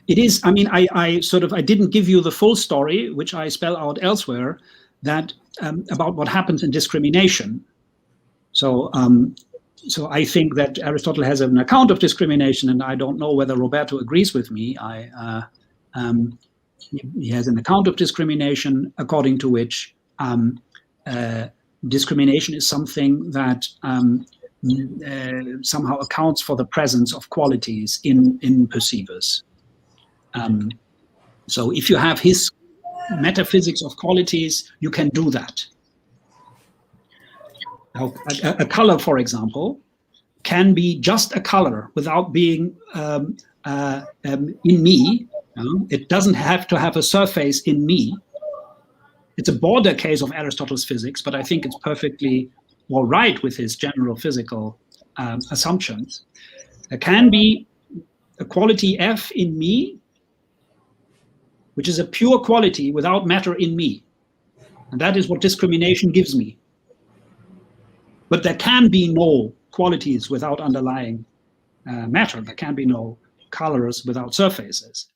It is, I mean, I didn't give you the full story, which I spell out elsewhere, that about what happens in discrimination. So I think that Aristotle has an account of discrimination, and I don't know whether Roberto agrees with me. He has an account of discrimination according to which discrimination is something that somehow accounts for the presence of qualities in perceivers. So if you have his metaphysics of qualities, you can do that. Now, a color, for example, can be just a color without being in me. It doesn't have to have a surface in me. It's a border case of Aristotle's physics, but I think it's perfectly all right with his general physical assumptions. There can be a quality F in me, which is a pure quality without matter in me. And that is what discrimination gives me. But there can be no qualities without underlying matter. There can be no colors without surfaces.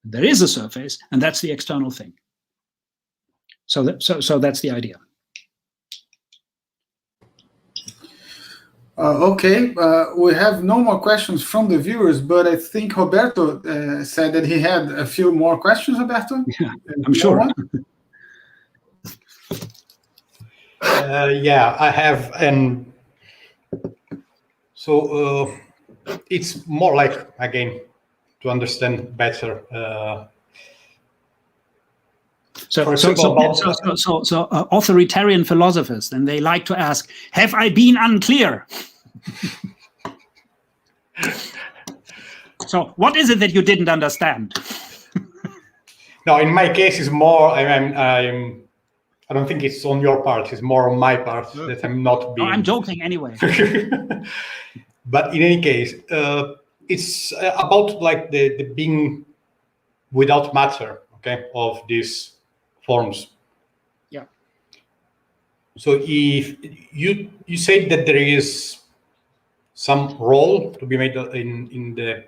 There is a surface, and that's the external thing. So that's the idea. Okay, we have no more questions from the viewers, but I think Roberto said that he had a few more questions, Roberto? Yeah, I'm sure. Yeah, I have, and so it's more like, again, to understand better. So authoritarian philosophers, then they like to ask, have I been unclear? So what is it that you didn't understand? No, in my case, it's more, I don't think it's on your part, it's more on my part that I'm not being... No, I'm joking anyway. But in any case, it's about like the being without matter, okay, of these forms. Yeah. So if you say that there is some role to be made in the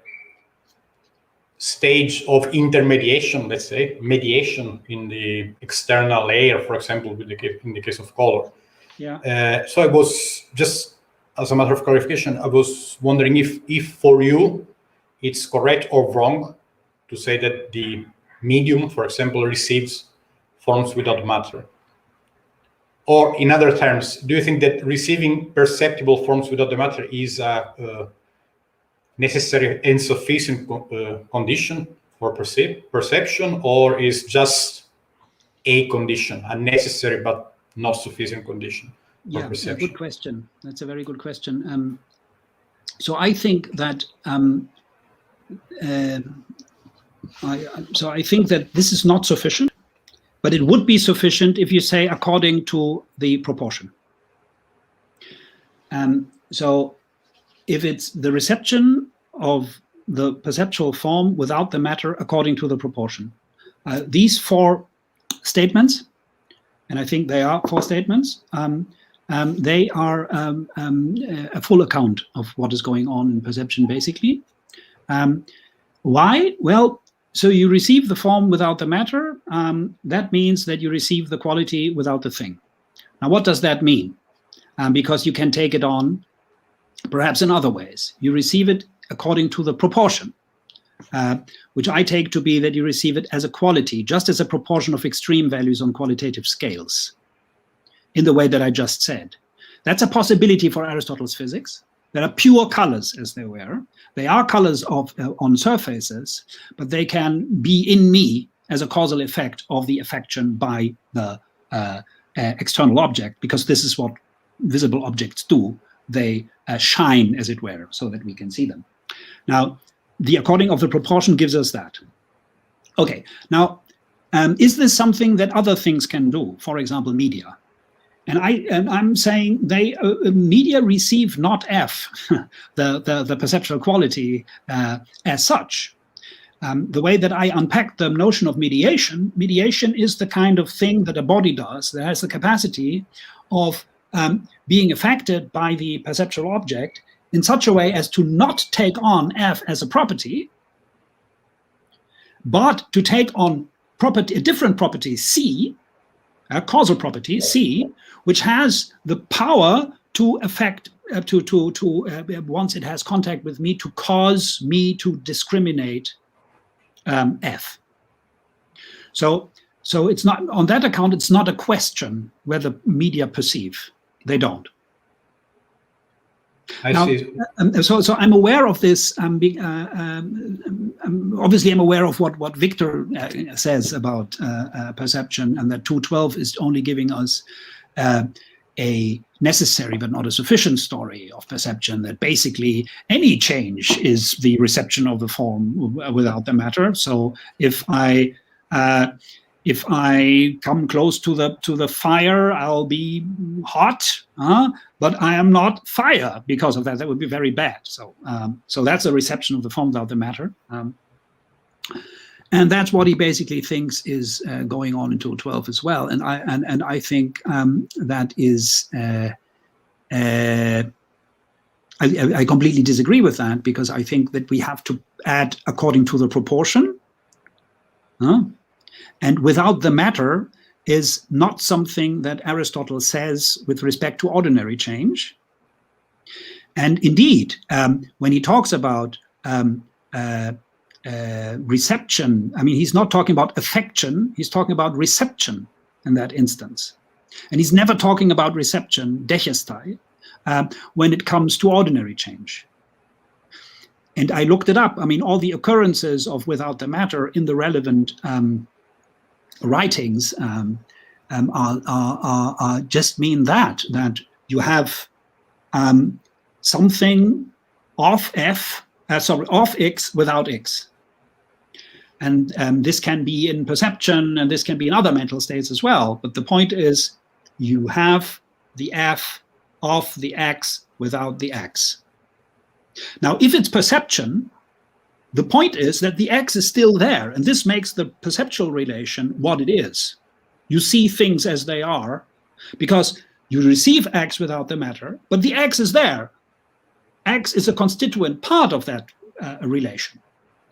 stage of intermediation, let's say, mediation in the external layer, for example, in the case of color. Yeah. So I was just, as a matter of clarification, I was wondering if for you it's correct or wrong to say that the medium, for example, receives forms without matter. Or in other terms, do you think that receiving perceptible forms without the matter is a necessary and sufficient condition for perception, or is just a condition, a necessary but not sufficient condition for perception? Good question. That's a very good question. So I think that I think that this is not sufficient, but it would be sufficient if you say according to the proportion. So if it's the reception of the perceptual form without the matter according to the proportion. These four statements, and I think they are four statements, they are a full account of what is going on in perception, basically. Why? Well, so you receive the form without the matter. That means that you receive the quality without the thing. Now, what does that mean? Because you can take it on perhaps in other ways. You receive it according to the proportion, which I take to be that you receive it as a quality, just as a proportion of extreme values on qualitative scales, in the way that I just said. That's a possibility for Aristotle's physics. There are pure colors, as they were. They are colors on surfaces, but they can be in me as a causal effect of the affection by the external object, because this is what visible objects do. They shine, as it were, so that we can see them. Now, the according of the proportion gives us that. Okay, now, is this something that other things can do? For example, media. And I'm saying media receive not F, the perceptual quality as such. The way that I unpack the notion of mediation is the kind of thing that a body does that has the capacity of being affected by the perceptual object in such a way as to not take on F as a property, but to take on a different property, C, a causal property, C, which has the power to affect, once it has contact with me, to cause me to discriminate F. So it's not, on that account, it's not a question whether media perceive. They don't. I see. So I'm aware of this. Obviously, I'm aware of what Victor says about perception, and that 212 is only giving us a necessary but not a sufficient story of perception, that basically any change is the reception of the form without the matter. So if I come close to the fire, I'll be hot, but I am not fire because of that. That would be very bad. So that's a reception of the form without the matter. And that's what he basically thinks is going on in 212 as well. And I think that is, I completely disagree with that, because I think that we have to add according to the proportion. And without the matter is not something that Aristotle says with respect to ordinary change. And indeed, when he talks about reception, I mean, he's not talking about affection, he's talking about reception in that instance. And he's never talking about reception, dechestai, when it comes to ordinary change. And I looked it up. I mean, all the occurrences of without the matter in the relevant writings are just mean that you have something of X without X. And this can be in perception, and this can be in other mental states as well. But the point is, you have the F of the X without the X. Now, if it's perception, the point is that the X is still there, and this makes the perceptual relation what it is. You see things as they are, because you receive X without the matter, but the X is there. X is a constituent part of that relation.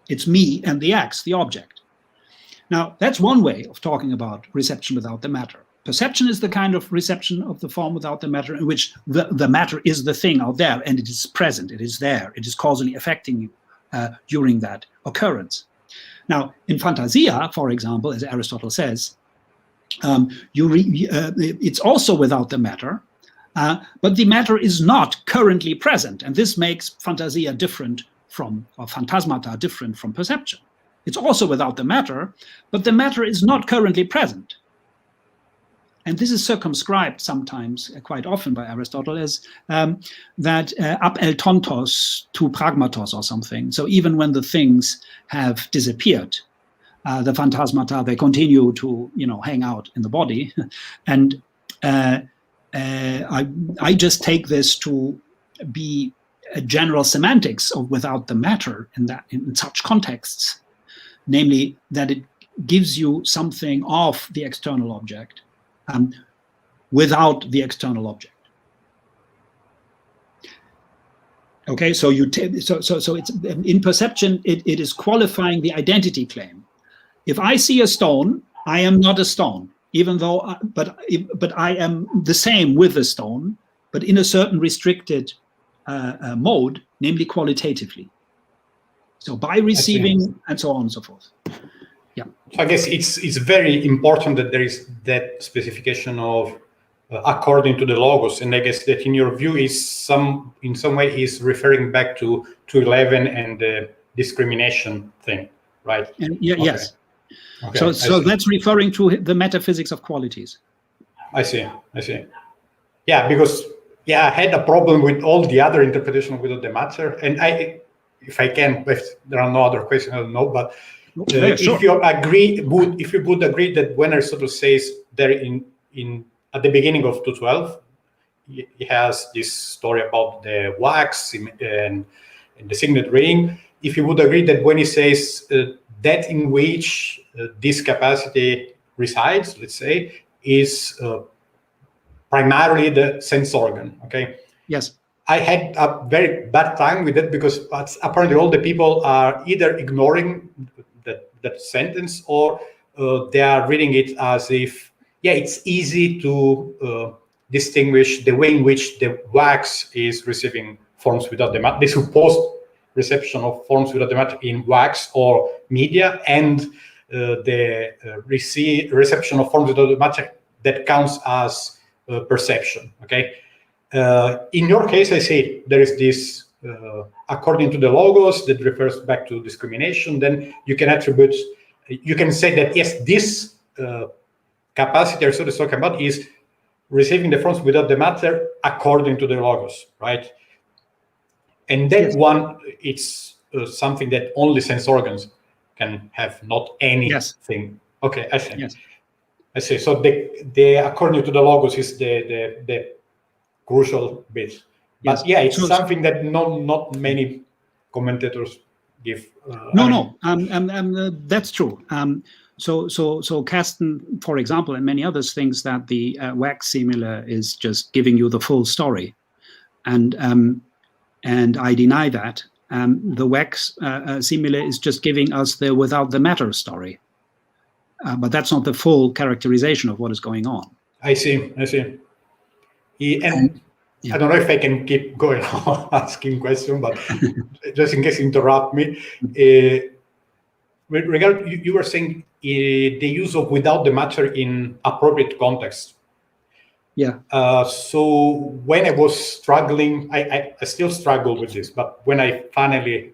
It's me and the X, the object. Now, that's one way of talking about reception without the matter. Perception is the kind of reception of the form without the matter in which the matter is the thing out there, and it is present, it is there, it is causally affecting you during that occurrence. Now, in Fantasia, for example, as Aristotle says, it's also without the matter, but the matter is not currently present, and this makes Fantasia different from, or phantasmata different from perception. It's also without the matter, but the matter is not currently present. And this is circumscribed sometimes, quite often by Aristotle, as that ab el tontos to pragmatos or something. So even when the things have disappeared, the phantasmata, they continue to, hang out in the body. And I just take this to be a general semantics of without the matter in such contexts, namely that it gives you something of the external object without the external object. Okay, so so it's in perception. It is qualifying the identity claim. If I see a stone, I am not a stone, even though, but I am the same with the stone, but in a certain restricted mode, namely qualitatively. So by receiving and so on and so forth. Yeah. So I guess it's very important that there is that specification of according to the logos, and I guess that in your view is in some way is referring back to 211 and the discrimination thing, right? And yeah, okay. Yes. Okay. So that's referring to the metaphysics of qualities. I see. Yeah, because I had a problem with all the other interpretation without the matter, and if there are no other questions, I don't know, but sure. If you would agree that when Aristotle says there in at the beginning of 212, he has this story about the wax and the signet ring. If you would agree that when he says that in which this capacity resides, let's say, is primarily the sense organ. Okay. Yes. I had a very bad time with it because apparently all the people are either ignoring that sentence or they are reading it as if, it's easy to distinguish the way in which the wax is receiving forms without the matter, the supposed reception of forms without the matter in wax or media, and the reception of forms without the matter that counts as perception. Okay. In your case, I say there is this, according to the logos, that refers back to discrimination. Then you can say that yes, this capacity Aristotle is talking about is receiving the forms without the matter according to the logos, right? And that one, it's something that only sense organs can have, not anything. Yes. Okay, I see. Yes. I see. So the according to the logos is the crucial bit. But yes. It's something that not many commentators give. That's true. So Kasten, for example, and many others thinks that the wax simile is just giving you the full story, and I deny that. The wax simile is just giving us the without the matter story, but that's not the full characterization of what is going on. I see. And I don't know if I can keep going on asking questions, but just in case you interrupt me. With regard, you were saying the use of without the matter in appropriate context. Yeah. So when I was struggling, I still struggle with this, but when I finally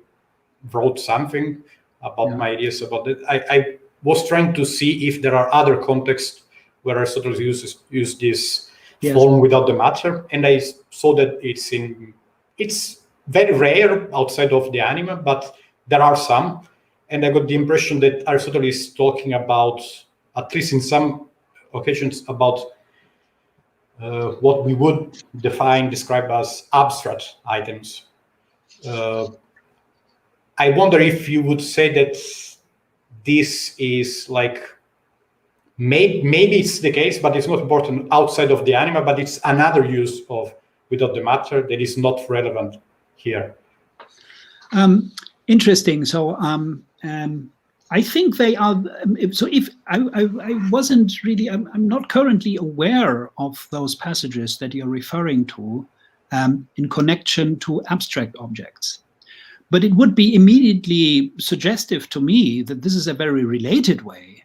wrote something about my ideas about it. I was trying to see if there are other contexts where Aristotle uses this form without the matter, and I saw that it's very rare outside of the anima, but there are some, and I got the impression that Aristotle is talking about, at least in some occasions, about what we would describe as abstract items. I wonder if you would say that this is like, maybe it's the case, but it's not important outside of the anima, but it's another use of without the matter that is not relevant here. Interesting. So I think they are. So if I wasn't really, I'm not currently aware of those passages that you're referring to in connection to abstract objects. But it would be immediately suggestive to me that this is a very related way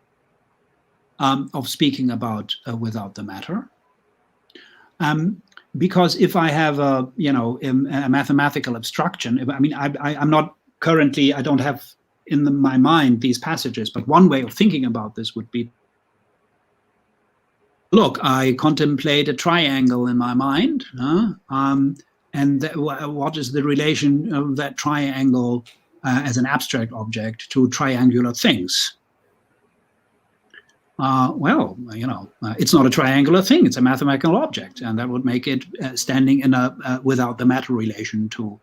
of speaking about without the matter. Because if I have a mathematical abstraction, I mean, I'm not currently, I don't have in my mind these passages, but one way of thinking about this would be, look, I contemplate a triangle in my mind, and what is the relation of that triangle as an abstract object to triangular things? It's not a triangular thing, it's a mathematical object, and that would make it standing in a without the matter relation to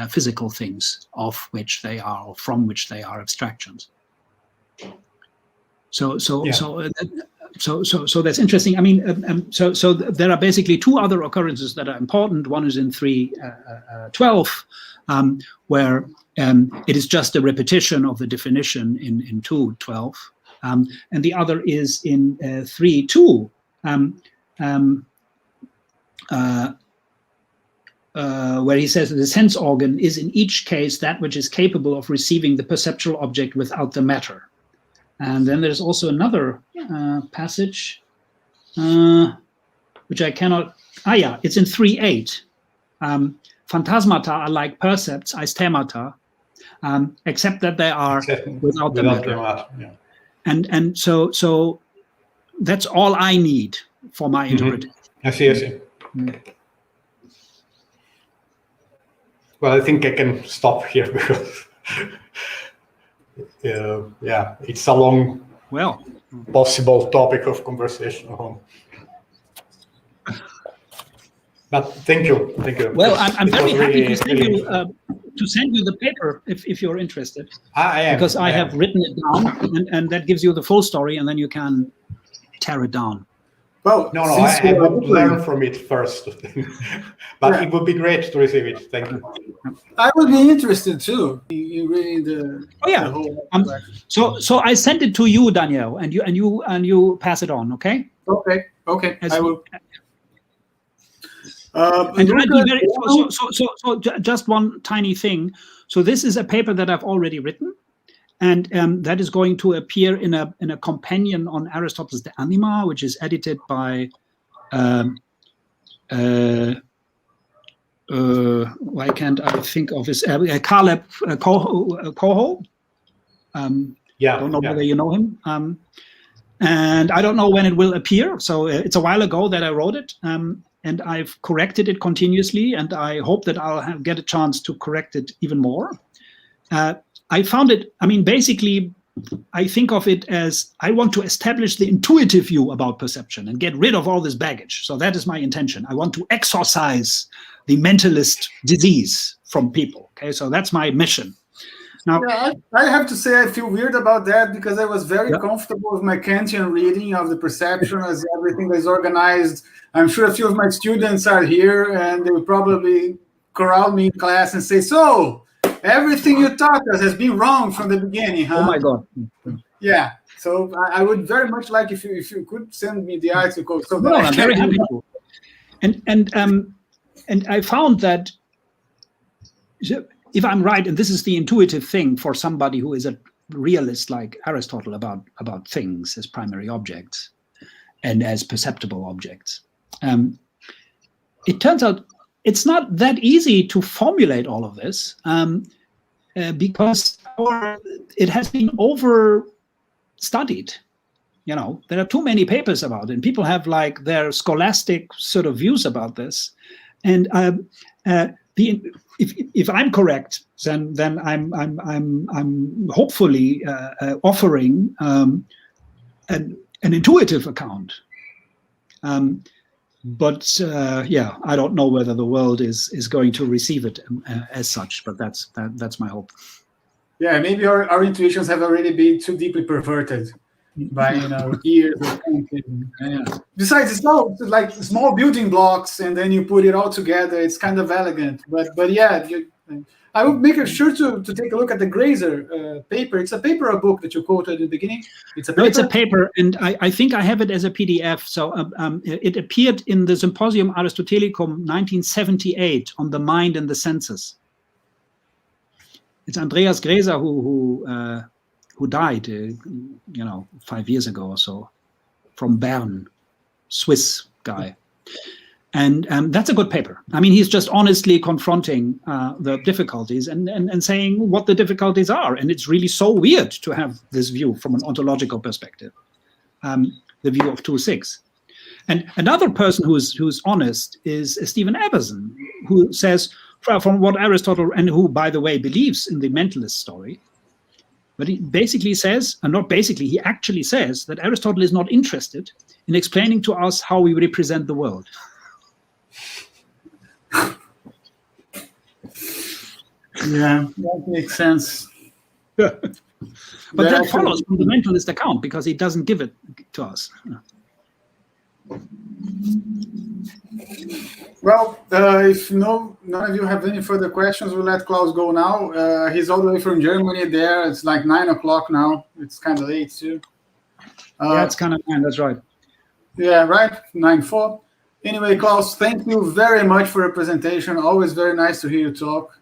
physical things of which they are, or from which they are abstractions. So that's interesting. I mean, so there are basically two other occurrences that are important. One is in 3:12, where it is just a repetition of the definition in 2:12. And the other is in 3:2, where he says that the sense organ is in each case that which is capable of receiving the perceptual object without the matter. And then there's also another passage, which I cannot, it's in 3:8. Phantasmata are like percepts, aistemata, except that they are without the matter. Yeah. And so that's all I need for my interpretation. I see. Well, I think I can stop here because it's a long, possible topic of conversation. But thank you. Well, I'm very happy to send you the paper if you're interested. I am. Because I have written it down, and that gives you the full story, and then you can tear it down. Well, no, I would learn from it first. But it would be great to receive it. Thank you. I would be interested too in reading the. So I sent it to you, Daniel, and you pass it on. Okay. Okay. I will. So just one tiny thing. So this is a paper that I've already written, and that is going to appear in a companion on Aristotle's De Anima, which is edited by why can't I think of his Caleb Coho. Don't know whether you know him. And I don't know when it will appear. So it's a while ago that I wrote it. And I've corrected it continuously, and I hope that I'll get a chance to correct it even more. I found it, basically, I think of it as I want to establish the intuitive view about perception and get rid of all this baggage. So that is my intention. I want to exorcise the mentalist disease from people. Okay, so that's my mission. Now, I have to say I feel weird about that because I was very comfortable with my Kantian reading of the perception as everything is organized. I'm sure a few of my students are here and they will probably corral me in class and say, so everything you taught us has been wrong from the beginning, huh? Oh my God. Yeah. So I would very much like if you could send me the article. So no, I'm very happy to. And I found that if I'm right, and this is the intuitive thing for somebody who is a realist like Aristotle about things as primary objects and as perceptible objects, it turns out it's not that easy to formulate all of this. because it has been over-studied. You know, there are too many papers about it, and people have like their scholastic sort of views about this. And if I'm correct, then I'm hopefully offering an intuitive account. But yeah, I don't know whether the world is going to receive it as such. But that's my hope. Yeah, maybe our intuitions have already been too deeply perverted by years of thinking. Yeah. Besides, it's all like small building blocks, and then you put it all together. It's kind of elegant, but yeah, I would make sure to take a look at the Grazer paper. It's a paper or a book that you quoted at the beginning. It's a paper. No, it's a paper, and I think I have it as a PDF. So it appeared in the Symposium Aristotelicum 1978 on the mind and the senses. It's Andreas Grazer who died, 5 years ago or so, from Bern, Swiss guy. And that's a good paper. I mean, he's just honestly confronting the difficulties and saying what the difficulties are. And it's really so weird to have this view from an ontological perspective, the view of 2-6. And another person who's honest is Stephen Eberson, who says, from what Aristotle, and who, by the way, believes in the mentalist story, but he basically says, and not basically, he actually says that Aristotle is not interested in explaining to us how we represent the world. Yeah, that makes sense. But that follows from the mentalist account, because he doesn't give it to us. Well, if none of you have any further questions, we'll let Klaus go now. He's all the way from Germany there. It's like 9 o'clock now. It's kind of late too. Yeah, it's kind of 9, that's right. Yeah, right, 9:04. Anyway, Klaus, thank you very much for your presentation. Always very nice to hear you talk.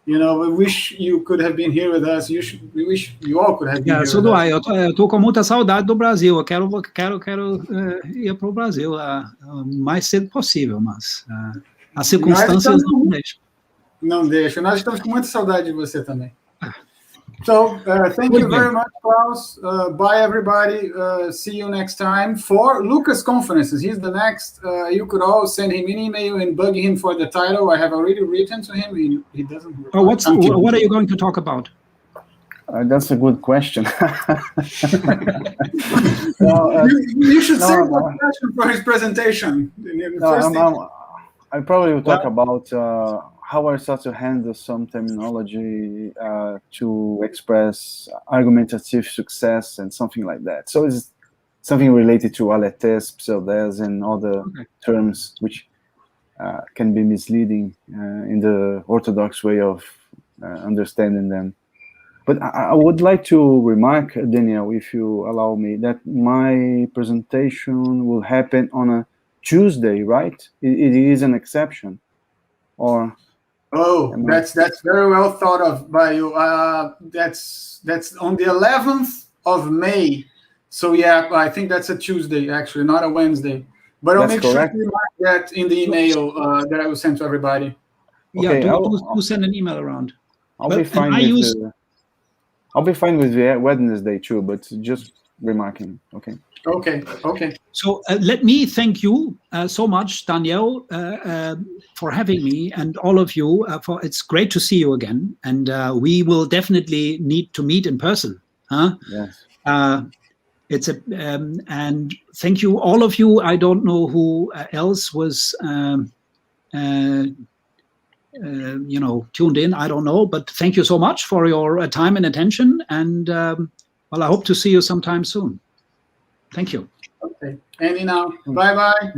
We wish you could have been here with us. We wish you all could have been here so with do us. I. Eu tô com muita saudade do Brasil. Eu quero ir para o Brasil o mais cedo possível, mas as circunstâncias não deixam. Não deixam. Nós estamos com muita saudade de você também. So, thank you very much, Klaus. Bye, everybody. See you next time for Lucas Conferences. He's the next. You could all send him an email and bug him for the title. I have already written to him. He doesn't reply. Oh, what are you going to talk about? That's a good question. You should save that question for his presentation. I probably will talk about how Aristotle handles some terminology to express argumentative success and something like that. So it's something related to aletheia, pseudes, and other terms which can be misleading in the orthodox way of understanding them. But I would like to remark, Daniel, if you allow me, that my presentation will happen on a Tuesday, right? It is an exception, or? Oh, that's very well thought of by you. That's on the 11th of May. So yeah, I think that's a Tuesday actually, not a Wednesday. But I'll make sure to remark that in the email that I will send to everybody. Okay, yeah, do send an email around. I'll be fine with the Wednesday too, but just remarking. Okay. Okay. So let me thank you so much, Daniel, for having me, and all of you. It's great to see you again, and we will definitely need to meet in person. Yes. And thank you, all of you. I don't know who else was, tuned in. I don't know, but thank you so much for your time and attention. And I hope to see you sometime soon. Thank you. Okay. Andy now. Bye-bye.